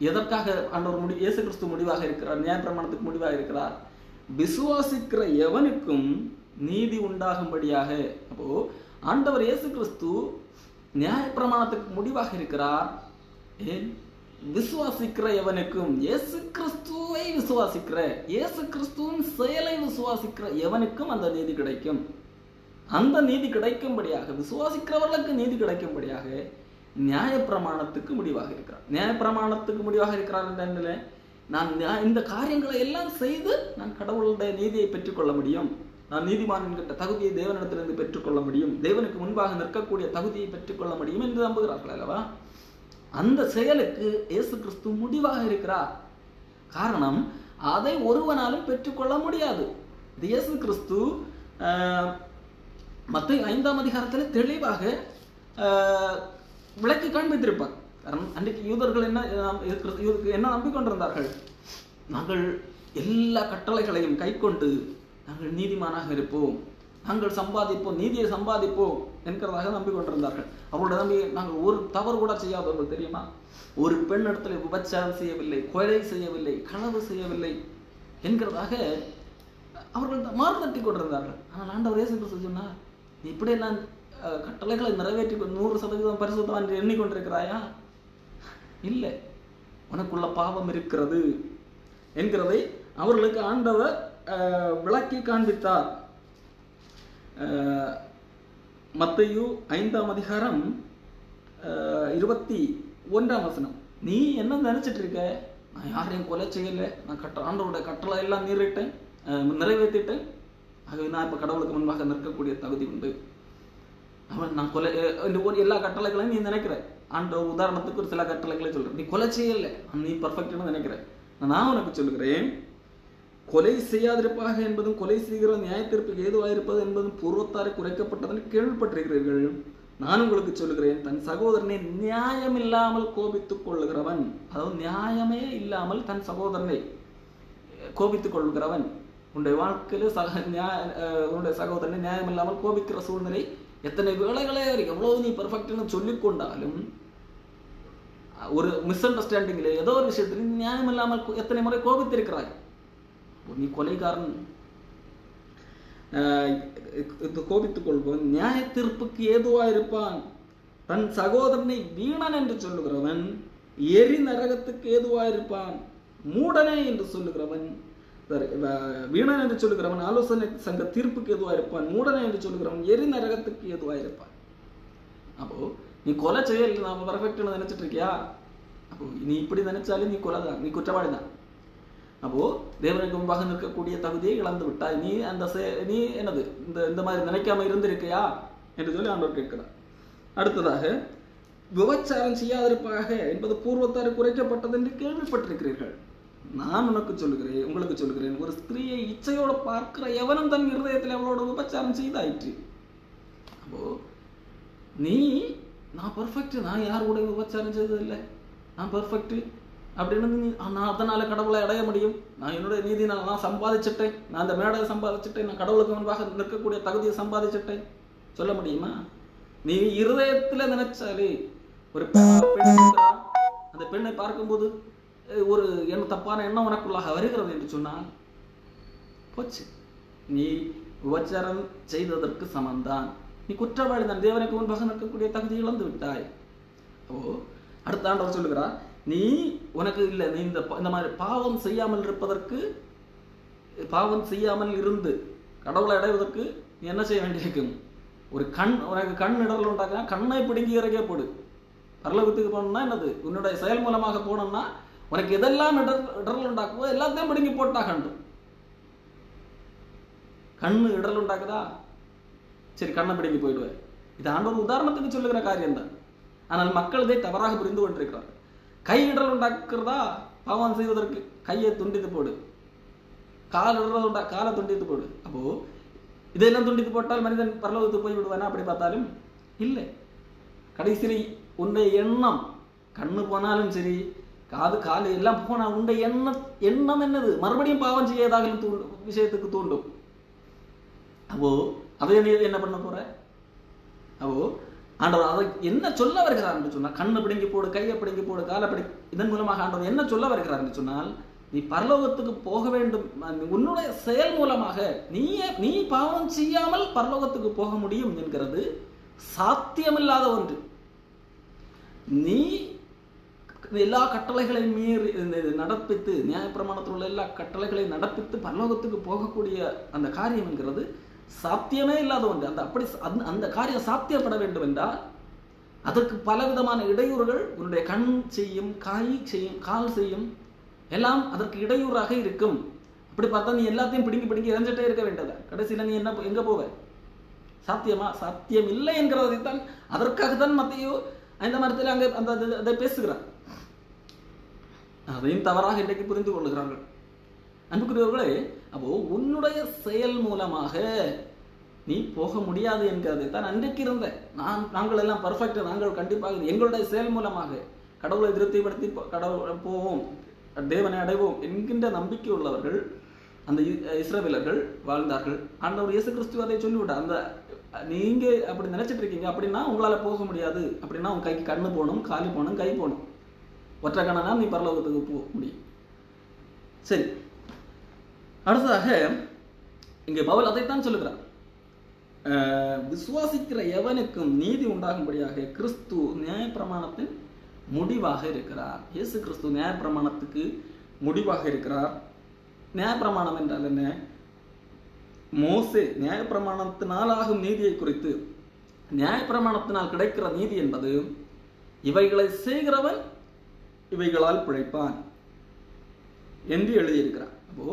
Speaker 1: எதற்காக ஆண்டவர் இயேசு கிறிஸ்து முடிவாக இருக்கிறார், நியாய பிரமாணத்துக்கு முடிவாக இருக்கிறார்? விசுவாசிக்கிற எவனுக்கும் நீதி உண்டாகும்படியாக. அப்போ ஆண்டவர் இயேசு கிறிஸ்து நியாய பிரமாணத்துக்கு முடிவாக இருக்கிறார். ஏன்? விசுவாசிக்கிற எவனுக்கும், இயேசு கிறிஸ்துவை விசுவாசிக்கிற, இயேசு கிறிஸ்துவின் செயலை விசுவாசிக்கிற எவனுக்கும் அந்த நீதி கிடைக்கும். அந்த நீதி கிடைக்கும்படியாக, விசுவாசிக்கிறவர்களுக்கு நீதி கிடைக்கும்படியாக நியாய பிரமாணத்துக்கு முடிவாக இருக்கிறார். நியாய பிரமாணத்துக்கு முடிவாக இருக்கிறார் என்ற நான் இந்த காரியங்களை எல்லாம் செய்து நான் கடவுளுடைய நீதியை பெற்றுக்கொள்ள முடியும், நான் நீதிமான் என்கிற தகுதியை தேவனிடத்திலிருந்து பெற்றுக்கொள்ள முடியும், தேவனுக்கு முன்பாக நிற்கக்கூடிய தகுதியை பெற்றுக்கொள்ள முடியும் என்று நம்புகிறார்கள் அல்லவா? அந்த செயலுக்கு இயேசு கிறிஸ்து முடிவாக இருக்கிறார். காரணம், அதை ஒருவனாலும் பெற்றுக்கொள்ள முடியாது. இயேசு கிறிஸ்து மத்தேயு 5ஆம் அதிகாரத்தில் தெளிவாக விளக்கி காண்பித்திருப்பார். காரணம், அன்றைக்கு யூதர்கள் என்ன நம்பிக்கொண்டிருந்தார்கள்? நாங்கள் எல்லா கட்டளைகளையும் கை கொண்டு நாங்கள் நீதிமானாக இருப்போம், நாங்கள் சம்பாதிப்போம், நீதியை சம்பாதிப்போம் என்கிறதாக நம்பிக்கொண்டிருந்தார்கள். அவர்களுடைய நம்பி நாங்கள் ஒரு தவறு கூட செய்யாதவர்கள் தெரியுமா? ஒரு பெண் இடத்துல விபச்சாரம் செய்யவில்லை, கொலை செய்யவில்லை, களவு செய்யவில்லை என்கிறதாக அவர்கள் மாறு தட்டி கொண்டிருந்தார்கள். ஆனால் ஆண்டவர் இயேசு கிறிஸ்து சொன்னார், நீ இப்படியெல்லாம் கட்டளைகளை நிறைவேற்றி 100% பரிசுத்தம் என்று எண்ணிக்கொண்டிருக்கிறாயா? இல்லை, உனக்குள்ள பாவம் இருக்கிறது என்கிறதை அவர்களுக்கு ஆண்டவர் விளக்கி காண்பித்தார். மத்தேயு 5ஆம் அதிகாரம் 21ஆம் வசனம். நீ என்ன நினைச்சிட்டு இருக்க? நான் யாரையும் கொலை செய்யலை, நான் ஆண்டவருடைய கட்டளை எல்லாம் நிறைவேற்றிட்டேன், ஆகவே நான் இப்போ கடவுளுக்கு முன்பாக நிற்கக்கூடிய தகுதி உண்டு. நான் கொலை எல்லா கட்டளைகளையும் நீ நினைக்கிற. ஆண்டவர் உதாரணத்துக்கு ஒரு சில கட்டளைகளை சொல்றேன், நீ கொலை செய்யலை, நீ பர்ஃபெக்ட்னு நினைக்கிற. நான் உனக்கு சொல்லுகிறேன், கொலை செய்யாதிருப்பாக என்பதும் கொலை செய்கிற நியாயத்திற்கு ஏதுவாயிருப்பது என்பதும் பூர்வத்தாரை குறைக்கப்பட்டதன் கேள்விப்பட்டிருக்கிறீர்கள். நான் உங்களுக்கு சொல்லுகிறேன், தன் சகோதரனை நியாயம் இல்லாமல் கோபித்துக் கொள்ளுகிறவன், அதாவது நியாயமே இல்லாமல் தன் சகோதரனை கோபித்துக் கொள்ளுகிறவன், உன்னுடைய வாழ்க்கையில உன்னுடைய சகோதரனை நியாயம் இல்லாமல் கோபிக்கிற சூழ்நிலை எத்தனை வேளைகளே எவ்வளவு நீ பெர்ஃபெக்ட்னு சொல்லிக் கொண்டாலும் ஒரு மிஸ் அண்டர்ஸ்டாண்டிங்ல ஏதோ ஒரு விஷயத்துல நியாயம் இல்லாமல் எத்தனை முறை கோபித்திருக்கிறாய். நீ கொலைகாரன், கோபித்துக் கொள்பவன், நியாய தீர்ப்புக்கு ஏதுவாயிருப்பான். தன் சகோதரனை வீணன் என்று சொல்லுகிறவன் எரி நரகத்துக்கு ஏதுவாயிருப்பான். மூடனே என்று சொல்லுகிறவன், வீணன் என்று சொல்லுகிறவன் ஆலோசனை சங்க தீர்ப்புக்கு ஏதுவாயிருப்பான். மூடனே என்று சொல்லுகிறவன் எரி நரகத்துக்கு ஏதுவாயிருப்பான். அப்போ நீ கொலை செய்யல, நான் பர்ஃபெக்ட்னு நினைச்சிட்டு இருக்கியா? அப்போ நீ இப்படி நினைச்சாலும் நீ கொலை தான், நீ குற்றவாளி தான். அப்போ தேவனுக்கு முன்பாக நிற்கக்கூடிய தகுதியை இழந்து விட்டாய். நீ நீ என்னது இந்த மாதிரி நினைக்காம இருந்திருக்கையா என்று சொல்லி ஆண்டவர் கேட்கிறார். அடுத்ததாக, விபச்சாரம் செய்யாதிருப்பாக என்பது பூர்வத்தாறு குறைக்கப்பட்டது என்று கேள்விப்பட்டிருக்கிறீர்கள். நான் உங்களுக்கு சொல்லுகிறேன், ஒரு ஸ்திரீயை இச்சையோடு பார்க்கிற எவனும் தன் இருதயத்தில் அவளோட விபச்சாரம் செய்தாயிற்று. அப்போ நான் பர்ஃபெக்ட், நான் யார் கூட விபச்சாரம் செய்ததில்லை, நான் பர்ஃபெக்ட் அப்படின்னு நான் அதனால கடவுளை அடைய முடியும், நான் என்னுடைய நீதினால் நான் சம்பாதிச்சிட்டேன், நான் அந்த மேடையை சம்பாதிச்சிட்டேன், நான் கடவுளுக்கு முன்பாக நிற்கக்கூடிய தகுதியை சம்பாதிச்சிட்டேன் சொல்ல முடியுமா? நீ இருதயத்துல நினைச்சாலே, ஒரு அந்த பெண்ணை பார்க்கும்போது ஒரு தப்பான எண்ணம் உனக்குள்ளாக வருகிறது என்று சொன்னால் போச்சு, நீ விபச்சாரம் செய்ததற்கு சமந்தான், நீ குற்றவாளி தான், தேவனுக்கு முன்பாக நிற்கக்கூடிய தகுதி இழந்து விட்டாய். அடுத்த ஆண்டவர் சொல்லுகிறார், நீ உனக்கு இல்லை, நீ இந்த மாதிரி பாவம் செய்யாமல் இருப்பதற்கு, பாவம் செய்யாமல் இருந்து கடவுளை அடைவதற்கு நீ என்ன செய்ய வேண்டியிருக்கும்? ஒரு உனக்கு கண் இடர்ல உண்டாக்க கண்ணை பிடுங்கி இறக்கே போடு. பரலோகத்துக்கு போனோம்னா என்னது? உன்னுடைய செயல் மூலமாக போனோம்னா உனக்கு எதெல்லாம் இடர்ல உண்டாக்குவோ எல்லாத்தையும் பிடுங்கி போட்டா கண்டும். கண்ணு இடர்ல உண்டாக்குதா, சரி கண்ணை பிடுங்கி போயிடுவேன். இது ஆண்டவர் உதாரணத்துக்கு சொல்லுகிற காரியம் தான். ஆனால் மக்கள் இதை தவறாக புரிந்து கொண்டிருக்கிறார். கை இடல் உண்டாக்குறதா, பாவம் செய்வதற்கு கையை துண்டித்து போடு, கால் இடல் காலை துண்டித்து போடு. அப்போ இதெல்லாம் துண்டித்து போட்டால் மனிதன் பரலோகத்துக்கு போய் விடுவானா? அப்படி பார்த்தாலும் இல்லை. கடைசியில் உன்னுடைய எண்ணம், கண்ணு போனாலும் சரி, காலு எல்லாம் போனா உன்னுடைய எண்ணம் என்னது? மறுபடியும் பாவம் செய்யதாக விஷயத்துக்கு தூண்டும். அப்போ அதை நீ என்ன பண்ண போற? அப்போ ஆண்டவர் அதை என்ன சொல்ல வருகிறார் என்று சொன்னால், கண்ணை பிடுங்கி போடு, கையை பிடுங்கி போடு, காலை பிடி, இதன் மூலமாக ஆண்டவர் என்ன சொல்ல வருகிறார் என்று சொன்னால், நீ பரலோகத்துக்கு போக வேண்டும், உன்னுடைய செயல் மூலமாக நீ பாவம் செய்யாமல் பரலோகத்துக்கு போக முடியும் என்கிறது சாத்தியமில்லாத ஒன்று. நீ எல்லா கட்டளைகளையும் மீறி நடப்பித்து, நியாயப்பிரமாணத்தில் உள்ள எல்லா கட்டளைகளையும் நடப்பித்து பரலோகத்துக்கு போகக்கூடிய அந்த காரியம் என்கிறது சாத்தியமே இல்லாத ஒன்று. அந்த காரியம் சாத்தியப்பட வேண்டும் என்றால் அதற்கு பலவிதமான இடையூறுகள் உன்னுடைய கண் செய்யும், கை செய்யும், கால் செய்யும், எல்லாம் அதற்கு இடையூறாக இருக்கும். அப்படி பார்த்தா நீ எல்லாத்தையும் பிடுங்கி இறஞ்சிட்டே இருக்க வேண்டியது. கடைசியில நீ எங்க போவ? சாத்தியமா? சாத்தியம் இல்லை என்கிறதைத்தான், அதற்காகத்தான் மத்தேயு 5ஆம் அதிகாரத்தில் அங்கே அதை பேசுகிறார். அதையும் தவறாக இன்றைக்கு புரிந்து கொள்ளுகிறார்கள். அன்புக்குரியவர்களே, அப்போ உன்னுடைய செயல் மூலமாக நீ போக முடியாது என்கிறதை தான் அன்றைக்கு இருந்த நாங்கள் எல்லாம் பர்ஃபெக்ட், நாங்கள் கண்டிப்பாக எங்களுடைய செயல் மூலமாக கடவுளை திருப்திப்படுத்தி கடவுள் போவோம், தேவனை அடைவோம் என்கின்ற நம்பிக்கை உள்ளவர்கள் அந்த இஸ்ரவேலர்கள் வாழ்ந்தார்கள். ஆண்டவர் இயேசு கிறிஸ்து அதை சொல்லிவிட்டார். அந்த நீங்க அப்படி நினைச்சிட்டு இருக்கீங்க, அப்படின்னா உங்களால போக முடியாது, அப்படின்னா உங்க கைக்கு கண்ணு போகணும், காலி போகணும், கை போகணும், ஒற்றை கண்ணனா நீ பரலோகத்துக்கு போக முடியும். சரி, அடுத்ததாக இங்கே பவுல் அதைத்தான் சொல்லுகிறார், விசுவாசிக்கிற எவனுக்கும் நீதி உண்டாகும்படியாக கிறிஸ்து நியாயப்பிரமாணத்தின் முடிவாக இருக்கிறார். இயேசு கிறிஸ்து நியாயப்பிரமாணத்துக்கு முடிவாக இருக்கிறார். நியாயப்பிரமாணம் என்றால் என்ன? மோசே நியாயப்பிரமாணத்தினால் ஆகும் நீதியை குறித்து, நியாயப்பிரமாணத்தினால் கிடைக்கிற நீதி என்பது இவைகளை செய்கிறவன் இவைகளால் பிழைப்பான் என்று எழுதியிருக்கிறார். அப்போ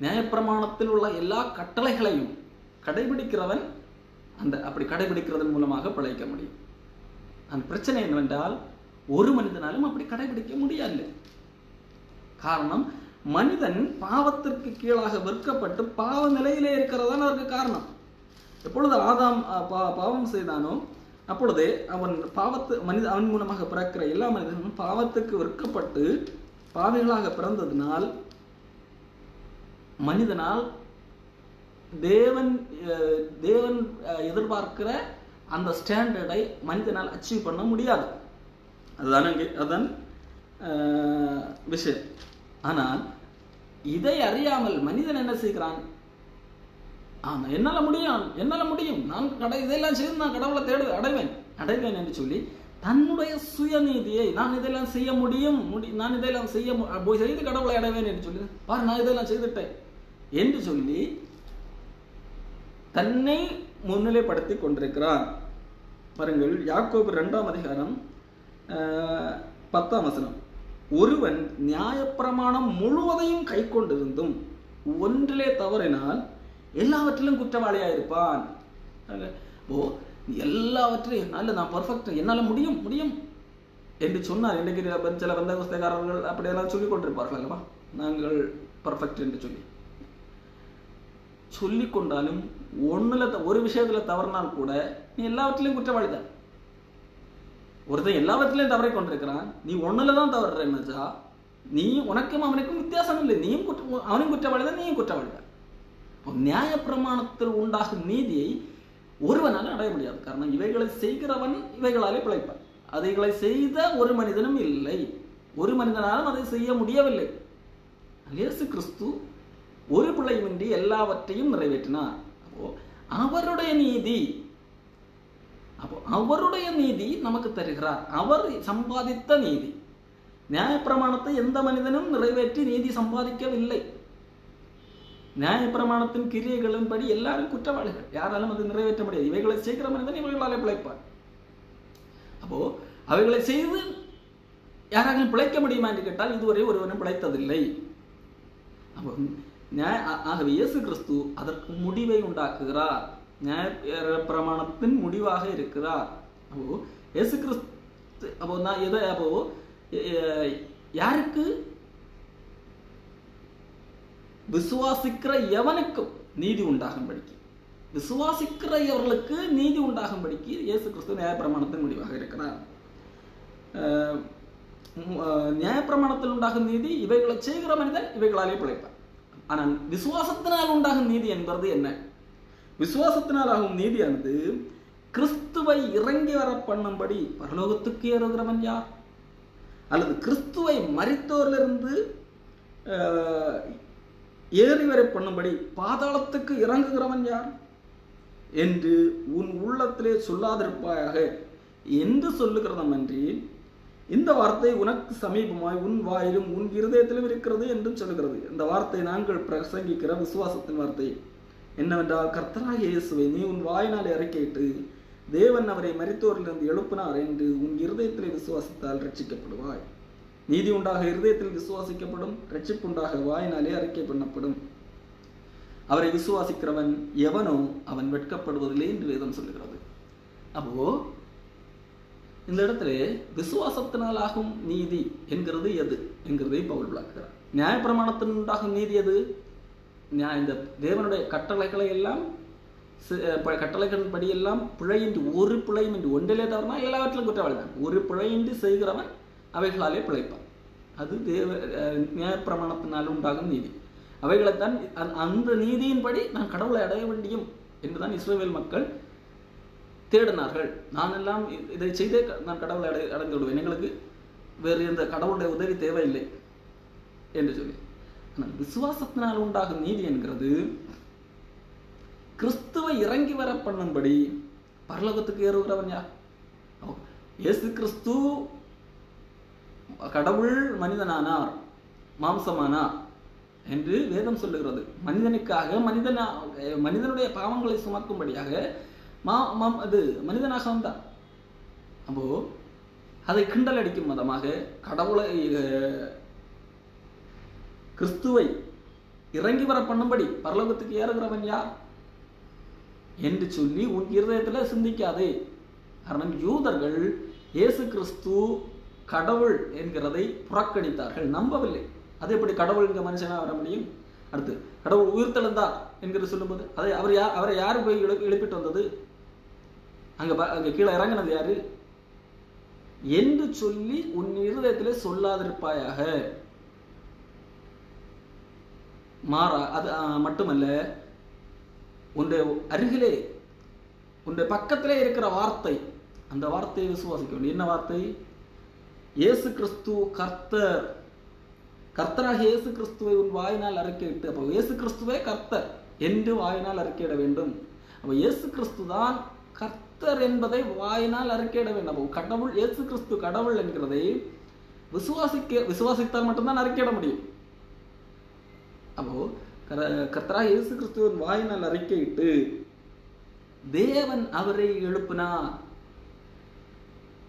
Speaker 1: நியாயப்பிரமாணத்தில் உள்ள எல்லா கட்டளைகளையும் கடைபிடிக்கிறவன் அப்படி கடைபிடிக்கிறதன் மூலமாக பிழைக்க முடியும். அந்த பிரச்சனை என்னவென்றால், ஒரு மனிதனாலும் அப்படி கடைபிடிக்க முடியாது. காரணம், மனிதன் பாவத்திற்கு கீழாக விற்கப்பட்டு பாவ நிலையிலே இருக்கிறதான் அதற்கு காரணம். எப்பொழுது ஆதாம் பாவம் செய்தானோ அப்பொழுதே அவன் அவன் மூலமாக பிறக்கிற எல்லா மனிதனும் பாவத்துக்கு விற்கப்பட்டு பாவிகளாக பிறந்ததினால் மனிதனால் தேவன் எதிர்பார்க்கிற அந்த ஸ்டாண்டர்டை மனிதனால் அச்சீவ் பண்ண முடியாது. அதுதான் விஷயம். ஆனால் இதை அறியாமல் மனிதன் என்ன செய்கிறான்? என்னால முடியும், நான் இதெல்லாம் செய்து நான் கடவுளை அடைவேன் என்று சொல்லி தன்னுடைய சுயநீதியை, நான் இதெல்லாம் செய்ய முடியும், நான் இதெல்லாம் செய்து கடவுளை அடைவேன் என்று சொல்லி, பாரு நான் இதெல்லாம் செய்துட்டேன் என்று சொல்லி தன்னை முன்னிலைப்படுத்தி கொண்டிருக்கிறார். பாருங்கள், யாக்கோபு 2ஆம் அதிகாரம் 10ஆம் வசனம். ஒருவன் நியாயப்பிரமாணம் முழுவதையும் கை கொண்டிருந்தும் ஒன்றிலே தவறினால் எல்லாவற்றிலும் குற்றவாளியாயிருப்பான். எல்லாவற்றையும் நான் பர்ஃபெக்ட், என்னால் முடியும் என்று சொன்னார். இன்றைக்கு சில பந்தகஸ்தக்காரர்கள் அப்படியெல்லாம் சொல்லிக் கொண்டிருப்பார்கள் அல்லவா, நாங்கள் பர்ஃபெக்ட் என்று சொல்லிக் கொண்டாலும் ஒரு விஷயத்துல தவறினால் கூட நீ எல்லாவற்றிலையும் குற்றவாளி தான். ஒருத்தன் எல்லாவற்றிலையும் தவறை கொண்டிருக்கிறான், நீ ஒண்ணுல தான் தவறுறா, நீ உனக்கும் அவனுக்கும் வித்தியாசம் இல்லை, நீயும் அவனும் குற்றவாளி தான், நீயும் குற்றவாளி தான். நியாய பிரமாணத்தில் உண்டாகும் நீதியை ஒருவனால அடைய முடியாது. காரணம், இவைகளை செய்கிறவன் இவைகளாலே பிழைப்பான். அதைகளை செய்த ஒரு மனிதனும் இல்லை, ஒரு மனிதனாலும் அதை செய்ய முடியவில்லை. இயேசு கிறிஸ்து ஒரு பிழையுமின்றி எல்லாவற்றையும் நிறைவேற்றினார். அவருடைய நீதி நமக்கு தருகிறார். அவர் சம்பாதித்த நீதி. நியாயப்பிரமாணத்தை எந்த மனிதனும் நிறைவேற்றி நீதி சம்பாதிக்கவில்லை. நியாயப்பிரமாணத்தின் கிரியைகளின்படி எல்லாரும் குற்றவாளிகள், யாராலும் அது நிறைவேற்ற முடியாது. இவைகளை செய்கிற மனிதன் இவைகளாலே பிழைப்பார். அவைகளை செய்து யாராலும் பிழைக்க முடியுமா என்று கேட்டால் இதுவரை ஒருவனும் பிழைத்ததில்லை. ஆகவே இயேசு கிறிஸ்து அதற்கு முடிவை உண்டாக்குகிறார். நியாய பிரமாணத்தின் முடிவாக இருக்கிறார். இயேசு கிறிஸ்து யாருக்கு? விசுவாசிக்கிற எவனுக்கும் நீதி உண்டாகும்படிக்கு, விசுவாசிக்கிறவர்களுக்கு நீதி உண்டாகும்படிக்கு இயேசு கிறிஸ்து நியாயப்பிரமாணத்தின் முடிவாக இருக்கிறார். நியாயப்பிரமாணத்தில் உண்டாகும் நீதி, இவைகளை செய்கிற மனிதன் இவைகளாலே பிழைப்பார். ஆனால் விசுவாசத்தினால் உண்டாகும் நீதி என்பது என்ன? விசுவாசத்தினால் ஆகும் நீதியானது கிறிஸ்துவை இறங்கி வர பண்ணும்படி பரலோகத்துக்கு ஏறுகிறவன் யார்? அல்லது கிறிஸ்துவை மரித்தோரிலிருந்து ஏறி வரை பண்ணும்படி பாதாளத்துக்கு இறங்குகிறவன் யார் என்று உன் உள்ளத்திலே சொல்லாதிருப்பாயாக என்று சொல்லுகிறதம் அன்றி, இந்த வார்த்தை உனக்கு சமீபமாய் உன் வாயிலும் உன் இருதயத்திலும் இருக்கிறது என்றும் சொல்லுகிறது. இந்த வார்த்தை நாங்கள் பிரசங்கிக்கிற விசுவாசத்தின் வார்த்தை என்னவென்றால், கர்த்தராகிய இயேசுவை நீ உன் வாயினாலே அறிக்கையிட்டு தேவன் அவரை மரித்தோரிலிருந்து எழுப்பினார் என்று உன் இருதயத்திலே விசுவாசித்தால் ரட்சிக்கப்படுவாய். நீதி உண்டாக இருதயத்தில் விசுவாசிக்கப்படும், ரட்சிப்புண்டாக வாயினாலே அறிக்கை பண்ணப்படும். அவரை விசுவாசிக்கிறவன் எவனோ அவன் வெட்கப்படுவதில்லை என்று வேதம் சொல்லுகிறது. அப்போ இந்த இடத்துல விசுவாசத்தினால் ஆகும் நீதி என்கிறது எது என்கிறதை பவுல் விளக்குகிறார். நியாயப்பிரமாணத்தின் உண்டாகும் நீதி எது? இந்த தேவனுடைய கட்டளைகளை எல்லாம், கட்டளைகளின் படி எல்லாம் பிழையின்றி, ஒரு பிழையின்றி, ஒன்றிலே தவறுனா எல்லாவற்றிலும் குற்றவாளி தான். ஒரு பிழையின்றி செய்கிறவன் அவைகளாலே பிழைப்பான். அது நியாயப்பிரமாணத்தினால் உண்டாகும் நீதி. அவைகளைத்தான் அந்த நீதியின்படி நான் கடவுளை அடைய வேண்டியும் என்றுதான் இஸ்ரவேல் மக்கள் தேடினார்கள். நான் எல்லாம் இதை செய்தே நான் கடவுளை அடைந்து விடுவேன், எங்களுக்கு வேறு எந்த கடவுளுடைய உதவி தேவையில்லை என்று சொல்லி. ஆனால் விசுவாசத்தினால் உண்டாகும் நீதி என்கிறது கிறிஸ்துவை இறங்கி வர பண்ணும்படி பரலோகத்துக்கு ஏறுகிறவன் யார்? இயேசு கிறிஸ்து கடவுள் மனிதனானார், மாம்சமானார் என்று வேதம் சொல்லுகிறது. மனிதனுக்காக, மனிதனுடைய பாவங்களை சுமக்கும்படியாக அது மனிதனாக வந்தார். அப்போ அதை கிண்டல் அடிக்கும் விதமாக கடவுளை, கிறிஸ்துவை இறங்கி வர பண்ணும்படி பரலோகத்துக்கு ஏறுகிறவன் யார் என்று சொல்லி உன் இருதயத்துல சிந்திக்காதே. காரணம், யூதர்கள் இயேசு கிறிஸ்து கடவுள் என்கிறதை புறக்கணித்தார்கள், நம்பவில்லை. அது எப்படி கடவுள் என்கிற மனுஷனா வர முடியும்? அடுத்து கடவுள் உயிர்த்தெழுந்தார் என்கிறது சொல்லும்போது அவரை யாரு போய் எழுப்பிட்டு வந்தது? அங்க கீழே இறங்கினது யாரு என்று சொல்லி உன் இருதயத்திலே சொல்லாதிருப்பாயாக. மாறா அது மட்டுமல்ல, உன்னுடைய அருகிலே, உன்னுடைய பக்கத்திலே இருக்கிற வார்த்தை, அந்த வார்த்தையை விசுவாசிக்க வேண்டும். என்ன வார்த்தை? இயேசு கிறிஸ்து கர்த்தர். கர்த்தராக இயேசு கிறிஸ்துவை உன் வாயினால் அறிக்கையிட்டு, அப்போ இயேசு கிறிஸ்துவே கர்த்தர் என்று வாயினால் அறிக்கையிட வேண்டும். அப்போ இயேசு கிறிஸ்து தான் கர்த்தர் என்பதை வாயினால் அறிக்கையிட வேண்டும். அப்போ கடவுள், இயேசு கிறிஸ்து கடவுள் என்கிறதை விசுவாசித்தால் மட்டும்தான் அறிக்கையிட முடியும். அப்போ கர்த்தராக இயேசு கிறிஸ்துவின் வாயினால் அறிக்கையிட்டு தேவன் அவரை எழுப்பினார்.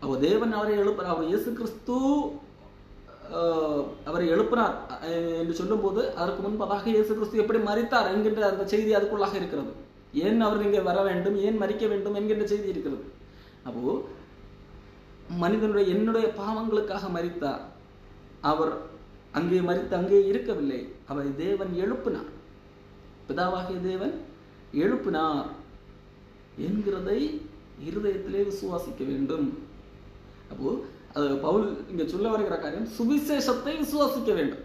Speaker 1: அப்போ தேவன் அவரை எழுப்பினார், அவர் இயேசு கிறிஸ்து அவரை எழுப்பினார் என்று சொல்லும் போது அதற்கு முன்பதாக இயேசு கிறிஸ்து எப்படி மரித்தார் என்கின்ற அந்த செய்தி அதுக்குள்ளாக இருக்கிறது. ஏன் அவர் இங்கே வர வேண்டும், ஏன் மரிக்க வேண்டும் என்கின்ற செய்தி இருக்கிறது. அப்போ மனிதனுடைய என்னுடைய பாவங்களுக்காக மரித்தார். அவர் அங்கே மரித்து அங்கே இருக்கவில்லை, அவரை தேவன் எழுப்பினார், பிதாவாகிய தேவன் எழுப்பினார் என்கிறதை இருதயத்திலே விசுவாசிக்க வேண்டும். அப்போ அது பவுல் இங்க சொல்ல வருகிற காரியம், சுவிசேஷத்தை விசுவாசிக்க வேண்டும்.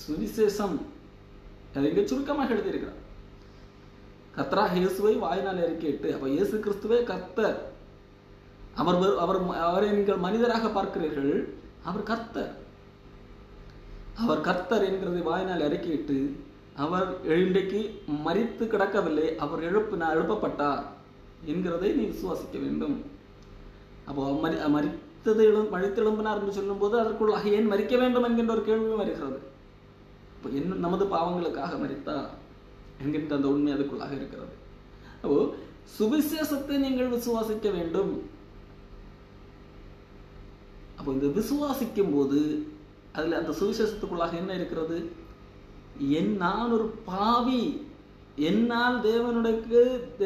Speaker 1: சுவிசேஷம் இங்க சுருக்கமாக எழுதியிருக்கிறார். கர்த்தராக இயேசுவை வாயினால் அறிக்கையிட்டு, அப்ப இயேசு கிறிஸ்துவே கர்த்தர், அவரை நீங்கள் மனிதராக பார்க்கிறீர்கள், அவர் கர்த்தர். அவர் கர்த்தர் என்கிறதை வாயினால் அறிக்கையிட்டு, அவர் இன்றைக்கு மரித்து கிடக்கவில்லை, அவர் எழுப்பப்பட்டார் என்கிறதை நீ விசுவாசிக்க வேண்டும். அப்போ மரித்து எழும்பினார் என்று சொல்லும் போது அதற்குள்ளாக ஏன் மரிக்க வேண்டும் என்கின்ற ஒரு கேள்வியும் வருகிறது. இப்போ என்ன நமது பாவங்களுக்காக மரித்தார் என்கின்ற அந்த உண்மை அதுக்குள்ளாக இருக்கிறது. அப்போ சுவிசேஷத்தை நீங்கள் விசுவாசிக்க வேண்டும். அப்போ இந்த விசுவாசிக்கும் போது அதுல அந்த சுவிசேஷத்துக்குள்ளாக என்ன இருக்கிறது? நான் ஒரு பாவி, என்னால்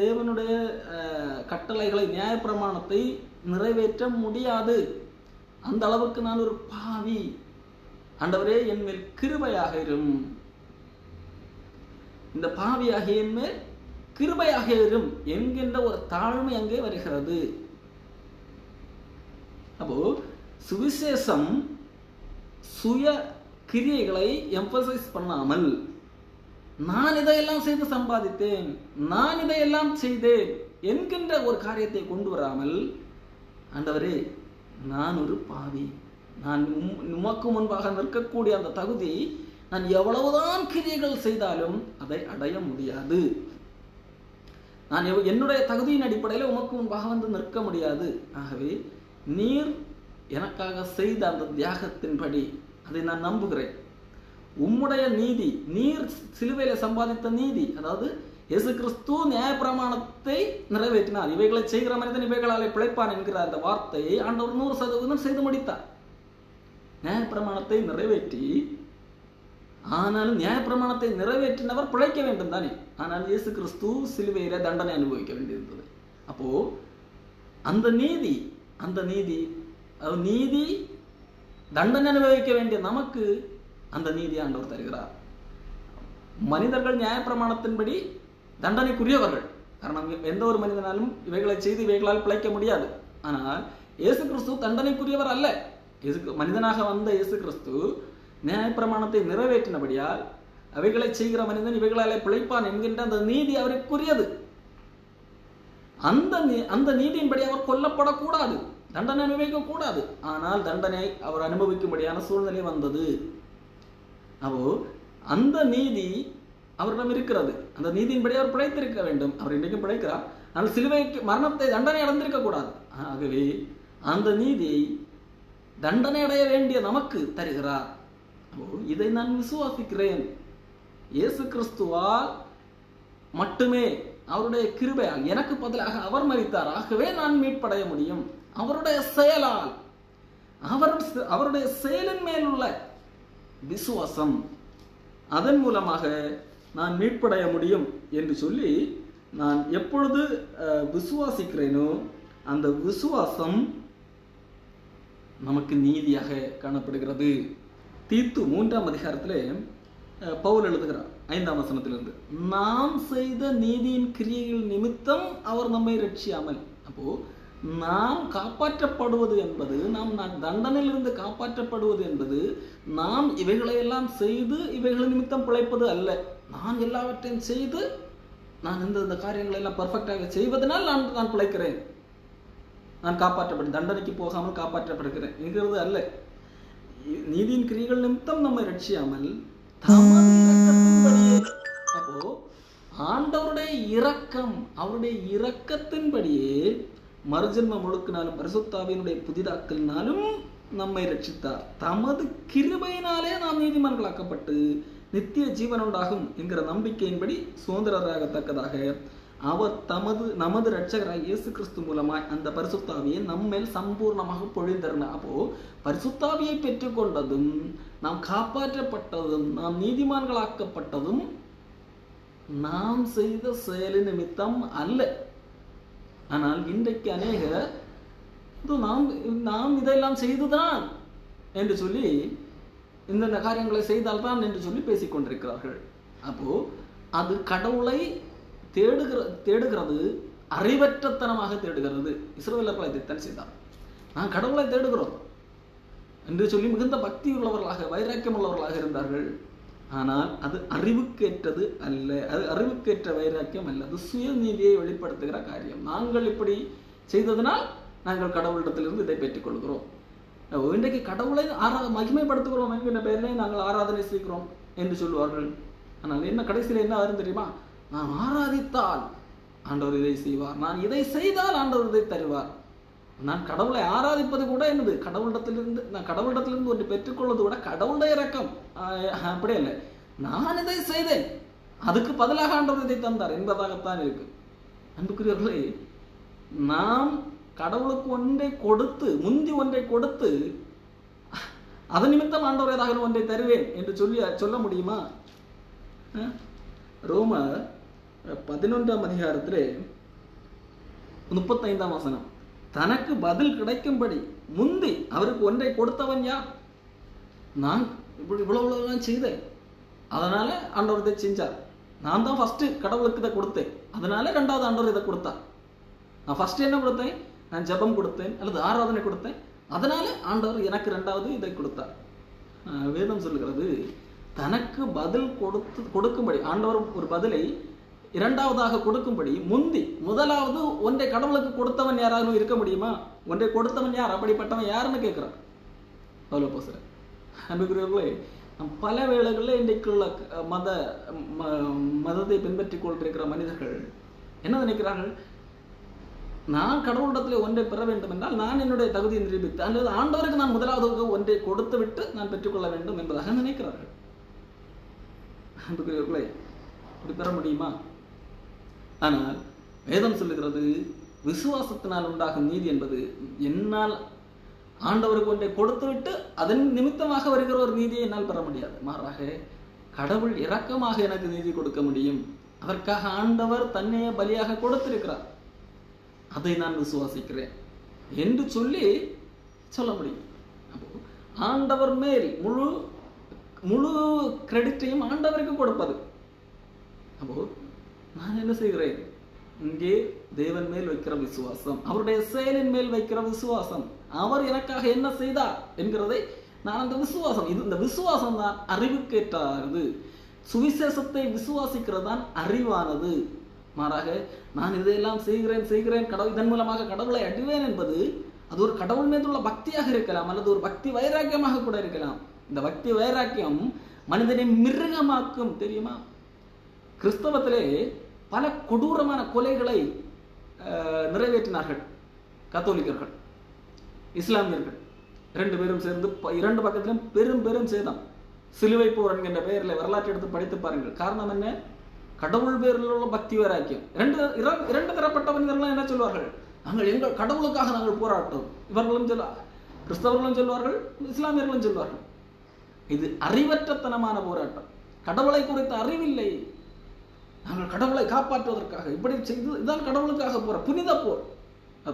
Speaker 1: தேவனுடைய கட்டளைகளை, நியாயப்பிரமாணத்தை நிறைவேற்ற முடியாது, அந்த அளவுக்கு நான் ஒரு பாவி, ஆண்டவரே என் மேல் கிருபையாக இரும், இந்த பாவியாக என் மேல் கிருபையாக இரும் என்கின்ற ஒரு தாழ்மை அங்கே வருகிறது. அப்போ சுவிசேஷம் சுய கிரியைகளை எம்பசைஸ் பண்ணாமல், நான் இதையெல்லாம் செய்து சம்பாதித்தேன், நான் இதையெல்லாம் செய்தேன் என்கின்ற ஒரு காரியத்தை கொண்டு வராமல், ஆண்டவரே நான் ஒரு பாவி, நான் உமக்கு முன்பாக நிற்கக்கூடிய அந்த தகுதி, நான் எவ்வளவுதான் கிரியைகள் செய்தாலும் அதை அடைய முடியாது, நான் என்னுடைய தகுதியின் அடிப்படையில் உமக்கு முன்பாக வந்து நிற்க முடியாது. ஆகவே நீர் எனக்காக செய்த அந்த தியாகத்தின்படி அதை நான் நம்புகிறேன். உம்முடைய நீதி, நீர் சிலுவையில சம்பாதித்த நீதி, அதாவது இயேசு கிறிஸ்து நியாயப்பிரமாணத்தை நிறைவேற்றினார், இவைகளை செய்கிற மனிதன் இவைகளாலே பிழைப்பான் என்கிற அந்த வார்த்தையை ஆண்டவர் 100% செய்து முடித்தார். நியாயப்பிரமாணத்தை நிறைவேற்றி, ஆனால் நியாயப்பிரமாணத்தை நிறைவேற்றினவர் பிழைக்க வேண்டும் தானே. ஆனால் இயேசு கிறிஸ்து சிலுவையில தண்டனை அனுபவிக்க வேண்டியிருந்தது. அப்போ அந்த நீதி தண்டனை அனுபவிக்க வேண்டிய நமக்கு அந்த நீதி ஆண்டவர் தருகிறார். மனிதர்கள் நியாயப்பிரமாணத்தின்படி தண்டனைக்குரியவர்கள், காரணம் எந்த ஒரு மனிதனாலும் இவைகளை செய்து இவைகளால் பிழைக்க முடியாது. ஆனால் இயேசு கிறிஸ்து தண்டனைக்குரியவர் அல்ல. மனிதனாக வந்த இயேசு கிறிஸ்து நியாயப்பிரமாணத்தை நிறைவேற்றினபடியால் அவைகளை செய்கிற மனிதன் இவைகளாலே பிழைப்பான் என்கின்ற அந்த நீதி அவருக்குரியது. அந்த நீதியின்படி அவர் கொல்லப்படக்கூடாது, தண்டனை அனுபவிக்க கூடாது. ஆனால் தண்டனை அவர் அனுபவிக்கும்படியான சூழ்நிலை வந்தது. அப்போ அந்த நீதி அவரிடம் இருக்கிறது, அந்த நீதியின்படி அவர் பிழைத்திருக்க வேண்டும். அவர் இன்றைக்கும் பிழைக்கிறார், ஆனால் சிலுவைக்கு மரணத்தை தண்டனை அடைந்திருக்க கூடாது. ஆகவே அந்த நீதியை தண்டனை அடைய வேண்டிய நமக்கு தருகிறார். இதை நான் விசுவாசிக்கிறேன். இயேசு கிறிஸ்துவால் மட்டுமே, அவருடைய கிருபையால் எனக்கு பதிலாக அவர் மரித்தார், ஆகவே நான் மீட்படைய முடியும். அவருடைய செயலால், அவருடைய செயலின் மேல் உள்ள விசுவாசம், அதன் மூலமாக நான் மீட்படைய முடியும் என்று சொல்லி நான் எப்பொழுது விசுவாசிக்கிறேனோ அந்த விசுவாசம் நமக்கு நீதியாக காணப்படுகிறது. தீத்து 3ஆம் அதிகாரத்திலே பவுல் எழுதுகிறார் 5ஆம் வசனத்திலிருந்து, நாம் செய்த நீதியின் கிரியைகள் நிமித்தம் அவர் நம்மை ரட்சியாமல். அப்போ நாம் காப்பாற்றப்படுவது என்பது, நாம் தண்டனையிலிருந்து காப்பாற்றப்படுவது என்பது, நாம் இவைகளையெல்லாம் செய்து இவைகள் நிமித்தம் பிழைப்பது அல்ல. நான் எல்லாவற்றையும் செய்து, நான் இந்த காரியங்களை எல்லாம் பர்ஃபெக்டாக செய்வதனால் நான் பிழைக்கிறேன், நான் காப்பாற்றப்படும், தண்டனைக்கு போகாமல் காப்பாற்றப்படுகிறேன் என்கிறது அல்ல. நீதியின் கிரியைகள் நிமித்தம் நம்மை ரட்சியாமல் தமது இரக்கத்தின்படியே. அப்போ ஆண்டவருடைய இரக்கம், அவருடைய இரக்கத்தின்படியே மறுஜன்மம் முழுக்கினாலும் பரிசுத்தாவியினுடைய புதிதாக்கலினாலும் நம்மை ரட்சித்தார். தமது கிருபையினாலே நாம் நீதிமான்களாக்கப்பட்டு நித்திய ஜீவன் உண்டாகும் என்கிற நம்பிக்கையின்படி சுதந்திரராகத்தக்கதாக அவர் நமது இரட்சகராய் இயேசு கிறிஸ்து மூலமாய் அந்த பரிசுத்தாவியை நம்மேல் சம்பூர்ணமாக பொழிந்தருனார். அப்போ பரிசுத்தாவியை பெற்றுக்கொண்டதும், நாம் காப்பாற்றப்பட்டதும், நாம் நீதிமான்களாக்கப்பட்டதும் நாம் செய்த செயலின் நிமித்தம் அல்ல. ஆனால் இன்றைக்கு அநேகர் நாம் இதெல்லாம் செய்துதான் என்று சொல்லி, இந்த காரியங்களை செய்தால்தான் என்று சொல்லி பேசிக்கொண்டிருக்கிறார்கள். அப்போ அது கடவுளை தேடுகிறது, அறிவற்றத்தனமாக தேடுகிறது. இஸ்ரவேலர்கள் இதைத்தான் செய்தார். நான் கடவுளை தேடுகிறோம் என்று சொல்லி மிகுந்த பக்தி உள்ளவர்களாக, வைராக்கியம் உள்ளவர்களாக இருந்தார்கள். ஆனால் அது அறிவுக்கேற்றது அல்ல, அது அறிவுக்கேற்ற வைராக்கியம் அல்ல, அது சுயநீதியை வெளிப்படுத்துகிற காரியம். நாங்கள் இப்படி செய்ததனால் நாங்கள் கடவுளிடத்திலிருந்து இதை பெற்றுக் கொள்கிறோம். இன்றைக்கு கடவுளை மகிமைப்படுத்துகிறோம் என்கிற பெயரிலே நாங்கள் ஆராதனை செய்கிறோம் என்று சொல்வார்கள். ஆனால் என்ன கடைசியில் என்ன வரும் தெரியுமா? நான் ஆராதித்தால் ஆண்டவர் இதை செய்வார், நான் இதை செய்தால் ஆண்டவர் இதை தருவார். நான் கடவுளை ஆராதிப்பது கூட என்னது? கடவுளிடத்திலிருந்து ஒன்று பெற்றுக்கொள்வது கூட கடவுளுடைய இரக்கம். அப்படியே இல்லை, நான் இதை செய்தேன், அதுக்கு பதிலாக ஆண்டவர் இதை தந்தார் என்பதாகத்தான் இருக்கு. அன்புக்குரியவர்களே, நாம் கடவுளுக்கு ஒன்றை கொடுத்து, முந்தி ஒன்றை கொடுத்து, அதன் நிமித்தம் ஆண்டவர் ஏதாவது ஒன்றை தருவேன் என்று சொல்ல முடியுமா? ரோமர் 11ஆம் அதிகாரத்திலே 35ஆம் வசனம், தனக்கு பதில் கிடைக்கும்படி முந்தி அவருக்கு ஒன்றை கொடுத்தவன் யார்? நான் இவ்வளவு செய்தேன், அதனால ஆண்டவர் இதை செஞ்சார். நான் தான் ஃபர்ஸ்ட் கடவுளுக்கு இதை கொடுத்தேன், அதனால ரெண்டாவது ஆண்டவர் இதை கொடுத்தார். நான் ஃபர்ஸ்ட் என்ன கொடுத்தேன்? நான் ஜெபம் கொடுத்தேன் அல்லது ஆராதனை கொடுத்தேன், அதனால ஆண்டவர் எனக்கு ரெண்டாவது இதை கொடுத்தார். வேதம் சொல்லுகிறது, தனக்கு பதில் கொடுக்கும்படி, ஆண்டவர் ஒரு பதிலை இரண்டாவதாக கொடுக்கும்படி முந்தி முதலாவது ஒன்றை கடவுளுக்கு கொடுத்தவன் யாராவது இருக்க முடியுமா? ஒன்றை கொடுத்தவன் யார்? அப்படிப்பட்டவன் யாருன்னு கேட்கிறார் பவுலப்போஸ்தலன். அன்புக்குரியவர்களே, பல வேளைகளில் இன்றைக்குள்ள மதத்தை பின்பற்றிக் கொண்டிருக்கிற மனிதர்கள் என்ன நினைக்கிறார்கள்? நான் கடவுளிடத்தில் ஒன்றை பெற வேண்டும் என்றால் நான் என்னுடைய தகுதியை நிரூபித்து, அல்லது ஆண்டவருக்கு நான் முதலாவது ஒன்றை கொடுத்து விட்டு நான் பெற்றுக்கொள்ள வேண்டும் என்பதாக நினைக்கிறார்கள். அன்புக்குரியவர்களே, இப்படி பெற முடியுமா? ஆனால் வேதம் சொல்லுகிறது, விசுவாசத்தினால் உண்டாகும் நீதி என்பது என்னால் ஆண்டவருக்கு ஒன்றை கொடுத்து விட்டு அதன் நிமித்தமாக வருகிற ஒரு நீதியை என்னால் பெற முடியாது. மாறாக கடவுள் இரக்கமாக எனக்கு நீதி கொடுக்க முடியும், அதற்காக ஆண்டவர் தன்னையே பலியாக கொடுத்திருக்கிறார், அதை நான் விசுவாசிக்கிறேன் என்று சொல்ல முடியும். ஆண்டவர் மேல் முழு கிரெடிட்டையும் ஆண்டவருக்கு கொடுப்பது. அப்போ நான் என்ன செய்கிறேன்? இங்கே தேவன் மேல் வைக்கிற விசுவாசம், அவருடைய செயலின் மேல் வைக்கிற விசுவாசம், அவர் எனக்காக என்ன செய்தார் என்கிறதை நான் அந்த விசுவாசம், இந்த விசுவாசம் தான் அறிவுக்கேற்றது. சுவிசேஷத்தை விசுவாசிக்கிறது தான் அறிவானது. மாறாக நான் இதையெல்லாம் செய்கிறேன் கடவுள், இதன் மூலமாக கடவுளை அடைவேன் என்பது அது ஒரு கடவுள் மீது உள்ள பக்தியாக இருக்கலாம், அல்லது ஒரு பக்தி வைராக்கியமாக கூட இருக்கலாம். இந்த பக்தி வைராக்கியம் மனிதனை மிருகமாக்கும். தெரியுமா? கிறிஸ்தவத்திலே பல கொடூரமான கொலைகளை நிறைவேற்றினார்கள் கத்தோலிக்கர்கள், இஸ்லாமியர்கள். 2 பேரும் சேர்ந்து 2 பக்கத்திலும் பெரும் சேதம். சிலுவை போர் என்கின்ற பெயரில் வரலாற்றை எடுத்து படித்து பாருங்கள். காரணம் என்ன? கடவுள் பேரில் உள்ள பக்தி வைராக்கியம். 2 தரப்பட்ட மனிதர்கள் என்ன சொல்வார்கள்? நாங்கள் எங்கள் கடவுளுக்காக நாங்கள் போராட்டோம். இவர்களும் கிறிஸ்தவர்களும் சொல்வார்கள், இஸ்லாமியர்களும் சொல்வார்கள். இது அறிவற்றத்தனமான போராட்டம். கடவுளை குறித்த அறிவில்லை. நாங்கள் கடவுளை காப்பாற்றுவதற்காக இப்படி செய்து, இதுதான் கடவுளுக்காக போற புனித போர்.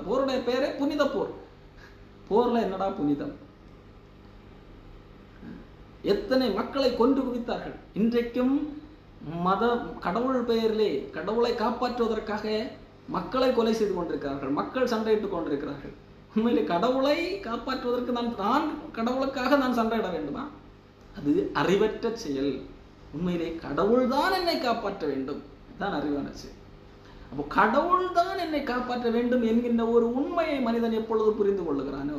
Speaker 1: போருடைய பெயரே புனித போர். போர்ல என்னடா புனிதம்? எத்தனை மக்களை கொண்டு குவித்தார்கள். இன்றைக்கும் கடவுள் பெயரிலே கடவுளை காப்பாற்றுவதற்காக மக்களை கொலை செய்து கொண்டிருக்கிறார்கள், மக்கள் சண்டையிட்டுக் கொண்டிருக்கிறார்கள். உண்மையிலே கடவுளை காப்பாற்றுவதற்கு நான் கடவுளுக்காக நான் சண்டையிட வேண்டுமா? அது அறிவற்ற செயல். உண்மையிலே கடவுள் தான் என்னை காப்பாற்ற வேண்டும் தான் அறிவான செயல். அப்போ கடவுள் தான் என்னை காப்பாற்ற வேண்டும் என்கின்ற ஒரு உண்மையை மனிதன் எப்பொழுது புரிந்து கொள்ளுகிறானோ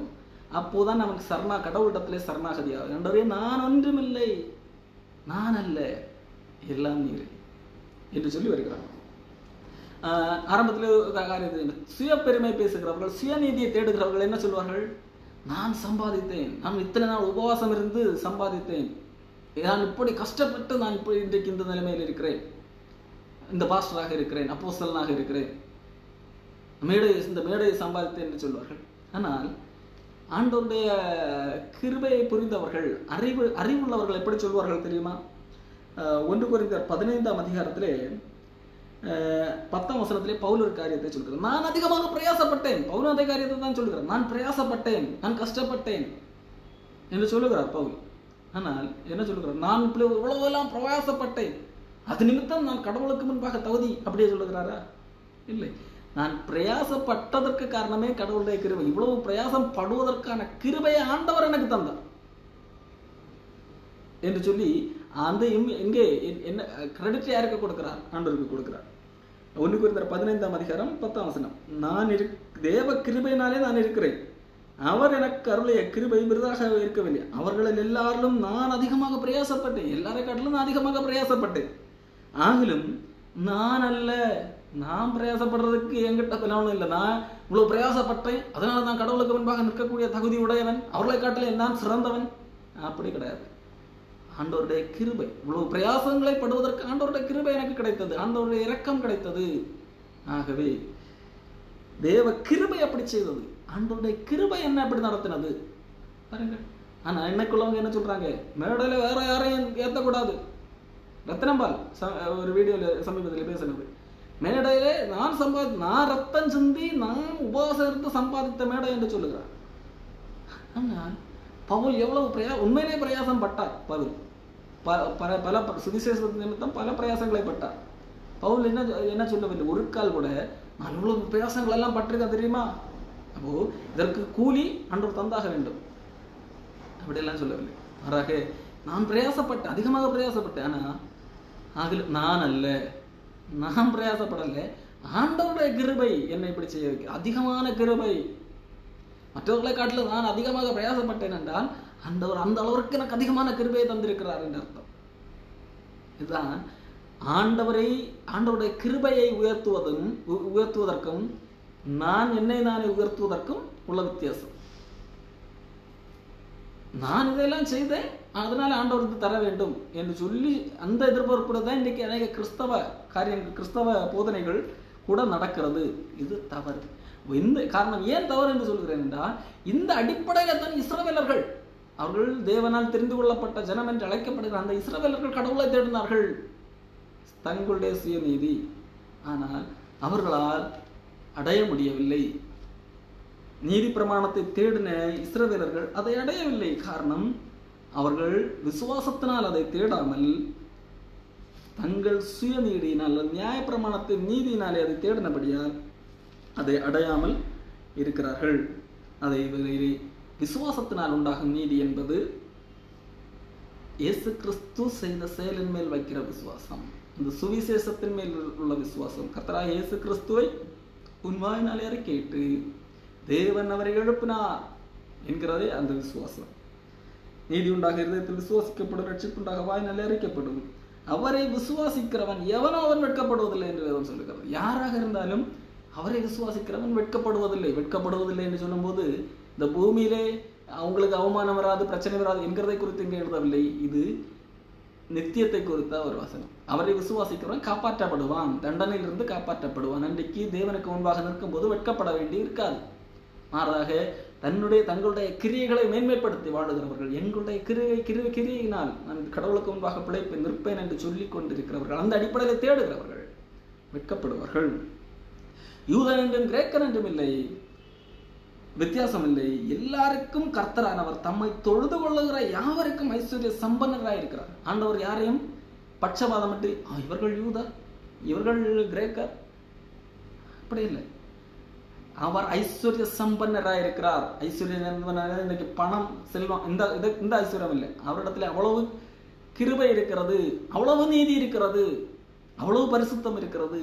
Speaker 1: அப்போதான் நமக்கு கடவுளிடத்திலே சரணாகதியாகும். ஆண்டவரே, நான் ஒன்றுமில்லை, நான் அல்ல, எல்லாம் நீரே என்று சொல்லி வருகிறார். ஆரம்பத்தில் சுய பெருமை பேசுகிறவர்கள், சுயநீதியை தேடுகிறவர்கள் என்ன சொல்வார்கள்? நான் சம்பாதித்தேன், நான் இத்தனை நாள் உபவாசம் இருந்து சம்பாதித்தேன், நான் இப்படி கஷ்டப்பட்டு நான் இப்படி இன்றைக்கு இந்த நிலைமையில் இருக்கிறேன், இந்த பாஸ்டராக இருக்கிறேன், அப்போஸ்தலனாக இருக்கிறேன், இந்த மேடையை சம்பாதித்தேன் என்று சொல்வார்கள். ஆனால் ஆண்டவருடைய கிருபையை புரிந்தவர்கள், அறிவுள்ளவர்கள் எப்படி சொல்வார்கள் தெரியுமா? 1 கொரிந்தியர் 15ஆம் அதிகாரத்திலே 10ஆம் வசனத்திலே பவுல் ஒரு காரியத்தை சொல்கிறார். நான் அதிகமாக பிரயாசப்பட்டேன். பவுல் அதே காரியத்தை தான் சொல்கிறார். நான் பிரயாசப்பட்டேன், நான் கஷ்டப்பட்டேன் என்று சொல்லுகிறார் பவுல். ஆனால் என்ன சொல்லுகிறார்? நான் இவ்வளவெல்லாம் பிரயாசப்பட்டேன், அது நிமித்தம் நான் கடவுளுக்கு முன்பாக தகுதி, அப்படியே சொல்லுகிறாரா? இல்லை. நான் பிரயாசப்பட்டதற்கு காரணமே கடவுளுடைய கிருபை. இவ்வளவு பிரயாசம் படுவதற்கான கிருபையை ஆண்டவர் எனக்கு தந்தார் என்று சொல்லி அந்த எங்கே என்ன கிரெடிட் யாருக்கு கொடுக்கிறார்? ஆண்டவருக்கு கொடுக்கிறார். 1 கொரிந்தியர் 15ஆம் அதிகாரம் 10ஆம் வசனம், நான் தேவ கிருபையினாலே நான் இருக்கிறேன், அவர் எனக்கு அருளிய கிருபை விருதாக இருக்கவில்லை, அவர்களில் எல்லாரிலும் நான் அதிகமாக பிரயாசப்பட்டேன், எல்லாரை காட்டிலும் நான் அதிகமாக பிரயாசப்பட்டேன், ஆகிலும் நான் அல்ல, நான் பிரயாசப்படுறதுக்கு என்கிட்ட பலனும் இல்லை, நான் இவ்வளவு பிரயாசப்பட்டேன், அதனால நான் கடவுளுக்கு முன்பாக நிற்கக்கூடிய தகுதி உடையவன், அவர்களை காட்டிலும் நான் சிறந்தவன், அப்படி கிடையாது. ஆண்டவருடைய கிருபை, இவ்வளவு பிரயாசங்களை படுவதற்கு ஆண்டவருடைய கிருபை எனக்கு கிடைத்தது, ஆண்டவருடைய இரக்கம் கிடைத்தது. ஆகவே தேவ கிருபை அப்படி செய்தது, ஆண்டவருடைய கிருபை என்ன அப்படி நடத்தினது பாருங்க. ஆனா என்னைக்குள்ளவங்க என்ன சொல்றாங்க? மேடையில வேற யாரையும் ஏற்றக்கூடாது. ரத்னம்பால் ஒரு வீடியோல சமீபத்தில் பேசினது, மேடையிலே நான் ரத்தம் சிந்தி நான் உபவாசம் இருந்து சம்பாதித்த மேடை என்று சொல்லுகிறார். ஆனால் பவுல் எவ்வளவு உண்மையிலே பிரயாசம் பட்டார். பவுல் பல சுவிசேஷ நிமித்தம் பல பிரயாசங்களை பட்டார். பவுல் என்ன சொல்லவில்லை, ஒரு கால் கூட நான் இவ்வளவு பிரயாசங்கள் எல்லாம் பட்டிருக்கேன் தெரியுமா, அப்போ இதற்கு கூலி ஆண்டவர் தந்தாக வேண்டும் அப்படியெல்லாம் சொல்லவில்லை. மாறாக நான் பிரயாசப்பட்டேன், அதிகமாக பிரயாசப்பட்டேன். ஆனா நான் அல்ல, நான் பிரயாசப்படலை, ஆண்டவருடைய கிருபை என்னை இப்படி செய்ய வைக்க, அதிகமான கிருபை. மற்றவர்களை காட்டிலும் நான் அதிகமாக பிரயாசப்பட்டேன் என்றால் ஆண்டவர் அந்த அளவிற்கு எனக்கு அதிகமான கிருபையை தந்திருக்கிறார் என்று அர்த்தம். இதுதான் ஆண்டவருடைய கிருபையை உயர்த்துவதற்கும் நான் என்னை நானே உயர்த்துவதற்கும் உள்ள வித்தியாசம். நான் இதெல்லாம் செய்தேன், அதனால ஆண்டவருக்கு தர வேண்டும் என்று சொல்லி அந்த எதிர்பார்ப்புட தான் இன்றைக்கு அநேக கிறிஸ்தவ போதனைகள் கூட நடக்கிறது. இது தவறு. இந்த காரணம் ஏன் தவறு என்று சொல்கிறேன் என்றால், இந்த அடிப்படையில் தான் இஸ்ரவேலர்கள், அவர்கள் தேவனால் தெரிந்து கொள்ளப்பட்ட ஜனம் என்று அழைக்கப்படுகிற அந்த இஸ்ரவேலர்கள் கடவுளை தேடினார்கள், தங்களுடைய சுயநீதி. ஆனால் அவர்களால் அடைய முடியவில்லை. நீதி பிரமாணத்தை தேடின இஸ்ரவேலர்கள் அதை அடையவில்லை. காரணம், அவர்கள் விசுவாசத்தினால் அதை தேடாமல் தங்கள் சுயநீதியினால், நியாய பிரமாணத்தை நீதியினாலே அதை தேடினபடியால் அதை அடையாமல் இருக்கிறார்கள். அதை விசுவாசத்தினால் உண்டாகும் நீதி என்பது இயேசு கிறிஸ்து செய்த செயலின் மேல் வைக்கிற விசுவாசம், இந்த சுவிசேஷத்தின் மேல் உள்ள விசுவாசம். கர்த்தராகிய இயேசு கிறிஸ்துவை உன் வாயினாலே அறிக்கையிட்டு தேவன் அவரை எழுப்பினார் என்கிறதே அந்த விசுவாசம். நீதி உண்டாக இருதயத்தில் விசுவாசிக்கப்படும், ரட்சிப்புண்டாக வாயினாலே அறிக்கப்படும். அவரை விசுவாசிக்கிறவன் எவனோ அவன் வெட்கப்படுவதில்லை என்று வேதம் சொல்லுகிறது. யாராக இருந்தாலும் அவரை விசுவாசிக்கிறவன் வெட்கப்படுவதில்லை என்று சொல்லும்போது, இந்த பூமியிலே அவங்களுக்கு அவமானம் வராது, பிரச்சனை வராது என்கிறதை குறித்து இங்கே எழுதவில்லை. இது நித்தியத்தை குறித்த ஒரு வசனம். அவரை விசுவாசிக்கிறவன் காப்பாற்றப்படுவான், தண்டனையிலிருந்து காப்பாற்றப்படுவான். அன்றைக்கு தேவனுக்கு முன்பாக நிற்கும் போது வெட்கப்பட வேண்டி இருக்காது. மாறாக தங்களுடைய கிரியைகளை மேன்மைப்படுத்தி வாழுகிறவர்கள், எங்களுடைய கிரியையினால் நான் கடவுளுக்கு முன்பாக பிழைப்பேன், நிற்பேன் என்று சொல்லிக் கொண்டிருக்கிறவர்கள், அந்த அடிப்படையில் தேடுகிறவர்கள் வெட்கப்படுவார்கள். யூதன் என்றும் கிரேக்கன் என்றும் இல்லை, வித்தியாசம் இல்லை. எல்லாருக்கும் கர்த்தரானவர் தம்மை தொழுது கொள்ளுகிற யாவருக்கும் ஐஸ்வர்ய சம்பன்னராக இருக்கிறார். ஆண்டவர் யாரையும் பட்சபாதமிட்டு இவர்கள் யூதர், இவர்கள் கிரேக்கர் அப்படி இல்லை. அவர் ஐஸ்வர்ய சம்பன்னராக இருக்கிறார். ஐஸ்வர்யம் இன்னைக்கு பணம், செல்வம், இந்த ஐஸ்வர்யம் இல்லை. அவரிடத்துல அவ்வளவு கிருபை இருக்கிறது, அவ்வளவு நீதி இருக்கிறது, அவ்வளவு பரிசுத்தம் இருக்கிறது.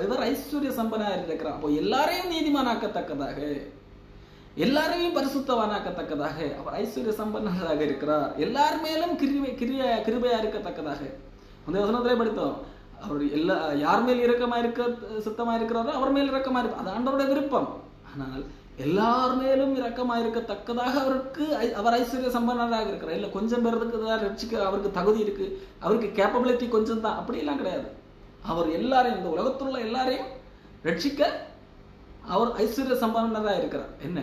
Speaker 1: இவர் ஐஸ்வர்ய சம்பனாக இருக்கிறார். அப்போ எல்லாரையும் நீதிமானாக்கத்தக்கதாக எல்லாரையும் பரிசுத்தவானாக்கத்தக்கதாக அவர் ஐஸ்வர்ய சம்பன்னராக இருக்கிறார். எல்லார் மேலும் கிருபையா இருக்கத்தக்கதாக. அந்த வசனத்திலே படித்தோம், அவர் யார் மேல் இரக்கமா சித்தமா இருக்கிறாரோ அவர் மேல் இரக்கமா இருப்பார். அது ஆண்டவருடைய விருப்பம். ஆனால் எல்லார் மேலும் இரக்கமா இருக்கத்தக்கதாக அவர் ஐஸ்வர்ய சம்பன்னராக இருக்கிறார். இல்லை கொஞ்சம் பேருக்கு தான் ரட்சிக்க அவருக்கு தகுதி இருக்கு, அவருக்கு கேப்பபிலிட்டி கொஞ்சம் தான், அப்படியெல்லாம் கிடையாது. அவர் எல்லாரையும், இந்த உலகத்தில் உள்ள எல்லாரையும் ரட்சிக்க அவர் ஐஸ்வர்ய சம்பன்னராக இருக்கிறார். என்ன?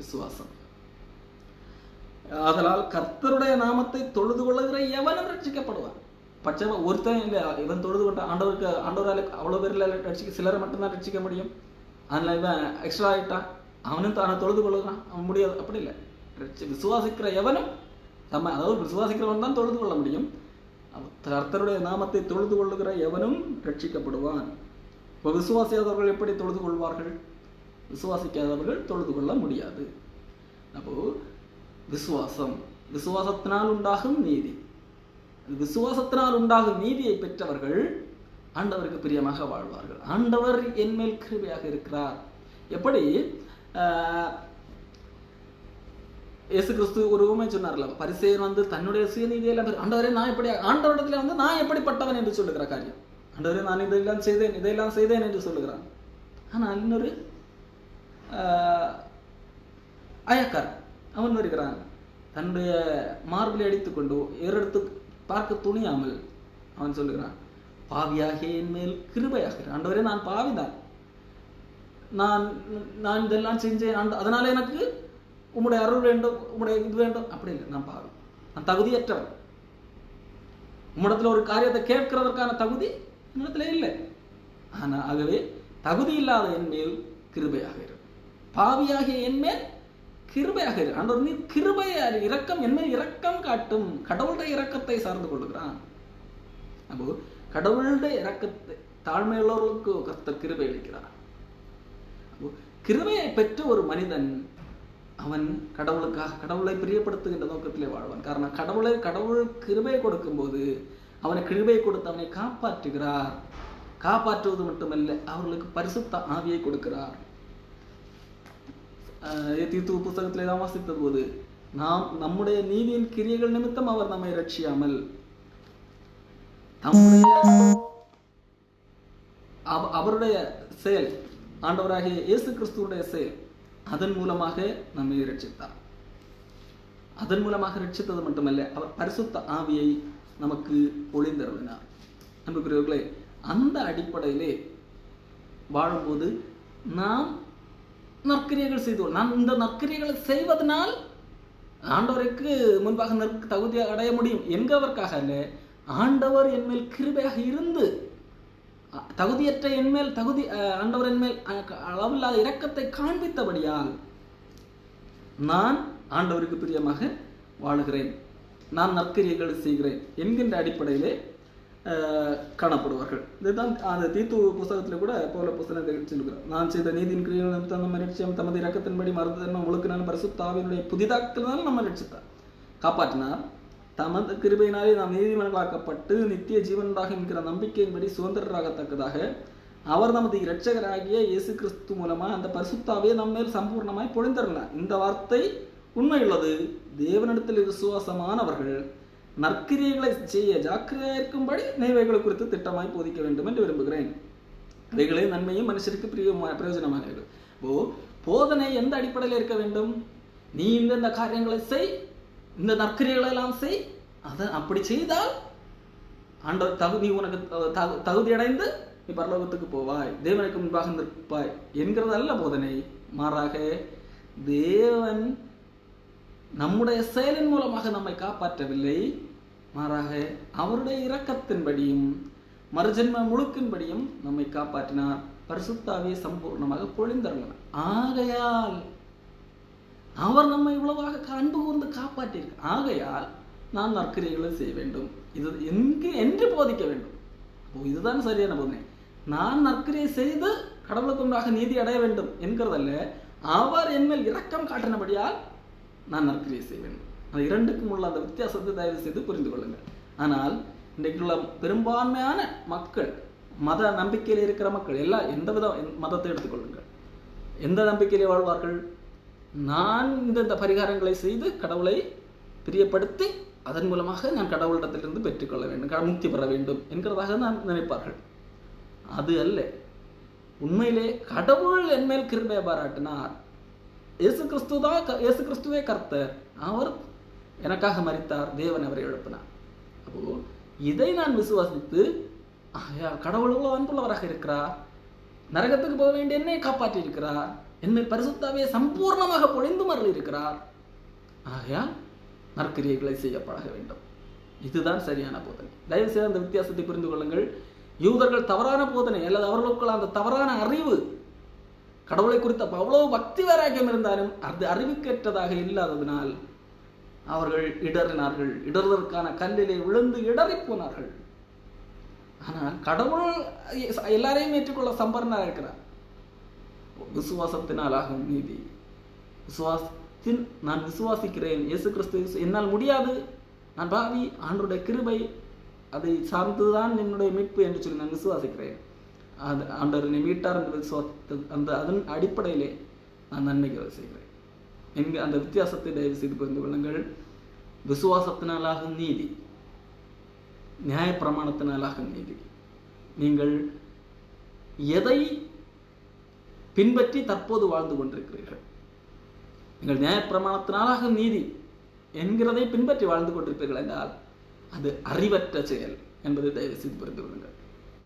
Speaker 1: விசுவாசம். அதனால் கர்த்தருடைய நாமத்தை தொழுது கொள்ளுகிற எவனும் ரட்சிக்கப்படுவார். பட்சமா ஒருத்தன் இல்லை, இவன் தொழுது கொண்ட ஆண்டவரால் அவ்வளோ பேர்ல ரட்சிக்க, சிலரை மட்டும்தான் ரட்சிக்க முடியும். அதில் இவன் எக்ஸ்ட்ரா ஆகிட்டான், அவனும் தானே தொழுது கொள்ளுகிறான், அவன் முடியாது. அப்படி இல்லை. விசுவாசிக்கிற எவனும் அதாவது விசுவாசிக்கிறவன் தான் தொழுது கொள்ள முடியும். கர்த்தருடைய நாமத்தை தொழுது கொள்ளுகிற எவனும் ரட்சிக்கப்படுவான். இப்போ விசுவாசியாதவர்கள் எப்படி தொழுது கொள்வார்கள்? விசுவாசிக்காதவர்கள் தொழுது கொள்ள முடியாது. அப்போ விசுவாசத்தினால் உண்டாகும் நீதி, விசுவாசத்தினால் உண்டாகும் நீதியை பெற்றவர்கள் ஆண்டவருக்கு பிரியமாக வாழ்வார்கள். ஆண்டவர் என் மேல் கிருபையாக இருக்கிறார். எப்படி இயேசு கிறிஸ்து ஒரு உண்மை சொன்னார்ல, பரிசேயன் தன்னுடைய சுயநீதியெல்லாம் ஆண்டவரே நான் எப்படி, ஆண்டவரிடத்துல நான் எப்படிப்பட்டவன் என்று சொல்லுகிற காரியம், ஆண்டவரே நான் இதையெல்லாம் செய்தேன் என்று சொல்லுகிறான். ஆனால் இன்னொரு அயக்காரன் அவன் வருகிறான், தன்னுடைய மார்பிலை அடித்துக்கொண்டு ஏறெடுத்து பார்க்க துணியாமல் அவன் சொல்லுகிறான், பாவியாகிய என் மேல் கிருபையாக. ஆண்டவரே நான் பாவிதான், நான் இதெல்லாம் செஞ்சேன், அதனால எனக்கு உம்முடைய அருள் வேண்டும், உம்முடைய இது வேண்டும். அப்படி இல்லை, நான் பாவி, நான் தகுதியற்றவன். உம்மிடத்துல ஒரு காரியத்தை கேட்கிறதற்கான தகுதி என்னிடத்துல இல்லை. ஆகவே தகுதி இல்லாத என் மேல் கிருபையாக இரு, பாவியாகிய என் மேல் கிருபையாக இரு. ஆண்டவர் நீ கிருபையா இரக்கம், என் மேல் இரக்கம் காட்டும். கடவுளுடைய இரக்கத்தை சார்ந்து கொள்ளுகிறான். அப்போ கடவுளுடைய இரக்கத்தை, தாழ்மையுள்ளவர்களுக்கு கர்த்தர் கிருபை அளிக்கிறார். கிருபையை பெற்ற ஒரு மனிதன் அவன் கடவுளை பிரியப்படுத்துகின்ற நோக்கத்திலே வாழ்வான். காரணம் கடவுள் கிருபை கொடுக்கும் போது அவனை கிருபை கொடுத்து அவனை காப்பாற்றுகிறார். காப்பாற்றுவது மட்டுமல்ல, அவர்களுக்கு பரிசுத்த ஆவியை கொடுக்கிறார். தீத்து புத்தகத்திலே தான் வாசித்த போது, நம்முடைய நீதியின் கிரியைகள் நிமித்தம் அவர் நம்மை ரட்சியாமல் அவருடைய செயல், ஆண்டவராகிய இயேசு கிறிஸ்துவுடைய செயல், அதன் மூலமாக நம்மை ரட்சித்தார். அதன் மூலமாக ரட்சித்தது மட்டுமல்ல, அவர் பரிசுத்த ஆவியை நமக்கு பொழிந்தருளினார். அன்புக்குரியவர்களே, அந்த அடிப்படையிலே வாழும்போது நாம் நற்கிரியைகள் செய்தோம். நாம் இந்த நற்கிரியைகளை செய்வதனால் ஆண்டவருக்கு முன்பாக தகுதி அடைய முடியும் என்கிறதற்காக அல்ல, ஆண்டவர் என் மேல் கிருபையாக இருந்து தகுதியற்ற என்மேல் ஆண்டவர் என்மேல் அளவில்லாத இரக்கத்தை காண்பித்தபடியால் நான் ஆண்டவருக்கு பிரியமாக வாழுகிறேன், நான் நற்கிரியைகளை செய்கிறேன் என்கின்ற அடிப்படையிலே காணப்படுவார்கள். இதுதான் அந்த தீத்து புத்தகத்தில் கூட பவுல புத்தகத்தை சொல்லுகிறார், நான் செய்த நீதியின் கிரியைகள் நம்ம ரட்சியம் தமது இரக்கத்தின்படி மறுத்தன்மை ஒழுக்கினாலும் பரிசுத்த ஆவியினுடைய புதிதாக்குதலால் நம்ம ரட்சித்தார், காப்பாற்றினார். தமது கிருபையினாலே நாம் நீதிமன்றாக்கப்பட்டு நித்திய ஜீவனராக என்கிற நம்பிக்கையின்படி சுதந்திரராகத்தக்கதாக அவர் நமது இரட்சகராகிய இயேசு கிறிஸ்து மூலமா அந்த பரிசுத்தாவியை நம்ம மேல் சம்பூர்ணமாய் பொழிந்தரலாம். இந்த வார்த்தை உண்மையுள்ளது. தேவனிடத்தில் விசுவாசமானவர்கள் நற்கிரியைகளை செய்ய ஜாக்கிரதையாக இருக்கும்படி இவைகளை குறித்து திட்டமாய் போதிக்க வேண்டும் என்று விரும்புகிறேன். இவைகளே நன்மையும் மனுஷருக்கு பிரயோஜனமாக. போதனை எந்த அடிப்படையில் இருக்க வேண்டும்? நீ இந்த காரியங்களை செய், இந்த நற்கிரியைகளை எல்லாம் செய், அதை அப்படி செய்தால் ஆண்டவர் நீ உனக்கு தகுதி அடைந்து நீ பரலோகத்துக்கு போவாய், தேவனுக்கு முன்பாக நிற்பாய் என்கிறது அல்ல போதனை. மாறாக தேவன் நம்முடைய செயலின் மூலமாக நம்மை காப்பாற்றவில்லை, மாறாக அவருடைய இரக்கத்தின்படியும் மறுஜன்ம முழுக்கின்படியும் நம்மை காப்பாற்றினார். பரிசுத்த ஆவியை சம்பூர்ணமாக பொழிந்தருளினார். ஆகையால் அவர் நம்மை இவ்வளவாக அன்பு கூர்ந்து காப்பாற்றியிருக்க, ஆகையால் நான் நற்கிரியைகளை செய்ய வேண்டும், இது என்று போதிக்க வேண்டும். இதுதான் சரியான போதனை. நான் நற்கிரியை செய்து கடவுளுக்கு முன்பாக நீதி அடைய வேண்டும் என்கிறதல்ல, அவர் என்மேல் இரக்கம் காட்டினபடியால் நான் நற்கிரியை செய்ய வேண்டும். அது இரண்டுக்கும் உள்ள அந்த வித்தியாசத்தை தயவு செய்து புரிந்து கொள்ளுங்கள். ஆனால் இன்றைக்குள்ள பெரும்பான்மையான மக்கள், மத நம்பிக்கையில் இருக்கிற மக்கள் எல்லாம் எந்த வித மதத்தை எடுத்துக்கொள்ளுங்கள், எந்த நம்பிக்கையிலே வாழ்வார்கள்? நான் இந்த பரிகாரங்களை செய்து கடவுளை பிரியப்படுத்தி அதன் மூலமாக நான் கடவுளிடத்திலிருந்து பெற்றுக்கொள்ள வேண்டும், முக்தி பெற வேண்டும் என்கிறதாக நான் நினைப்பார்கள். அது அல்ல. உண்மையிலே கடவுள் என்மேல் கிருபை பாராட்டினார். இயேசு கிறிஸ்துவே கர்த்தர், அவர் எனக்காக மரித்தார், தேவன் அவரை எழுப்பினார். அப்போ இதை நான் விசுவாசித்து கடவுள் இவ்வளவு அன்புள்ளவராக இருக்கிறார், நரகத்துக்கு போக வேண்டிய என்னை காப்பாற்றி இருக்கிறார், என்னை பரிசுத்தாவே சம்பூர்ணமாக பொழிந்து மறல் இருக்கிறார், ஆகையால் நற்கிரியைகளை செய்ய பழக வேண்டும். இதுதான் சரியான போதனை. தயவு செய்து அந்த வித்தியாசத்தை புரிந்து கொள்ளுங்கள். யூதர்கள் தவறான போதனை அல்லது அவர்களுக்குள்ள அந்த தவறான அறிவு, கடவுளை குறித்த அவ்வளவு பக்தி வைராக்கியம் இருந்தாலும் அது அறிவுக்கேற்றதாக இல்லாததினால் அவர்கள் இடறினார்கள், இடறுவதற்கான கல்லிலே விழுந்து இடறி போனார்கள். ஆனால் கடவுள் எல்லாரையும் ஏற்றுக்கொள்ள சம்பரனாக இருக்கிறார். விசுவாசத்தினால் ஆகும் நீதி. நான் விசுவாசிக்கிறேன், இயேசு கிறிஸ்து என்னால் முடியாது, நான் பாவி, ஆண்டவருடைய கிருபை அதை சார்ந்துதான் என்னுடைய மீட்பு என்று சொல்லி நான் விசுவாசிக்கிறேன். அது ஆண்டவர் என்னை மீட்டார் என்று விசுவாச அதன் அடிப்படையிலே நான் நன்மைகளை செய்கிறேன் என்கிற அந்த வித்தியாசத்தை தயவு செய்து புரிந்து கொள்ளுங்கள். விசுவாசத்தினாலாகும் நீதி, நியாயப்பிரமாணத்தினாலாகும் நீதி. நீங்கள் எதை பின்பற்றி தற்போது வாழ்ந்து கொண்டிருக்கிறீர்கள்? நீங்கள் நியாயப்பிரமாணத்தினாலாகும் நீதி என்கிறதை பின்பற்றி வாழ்ந்து கொண்டிருப்பீர்கள் என்றால் அது அறிவற்ற செயல் என்பதை தயவு செய்து புரிந்து கொள்ளுங்கள்.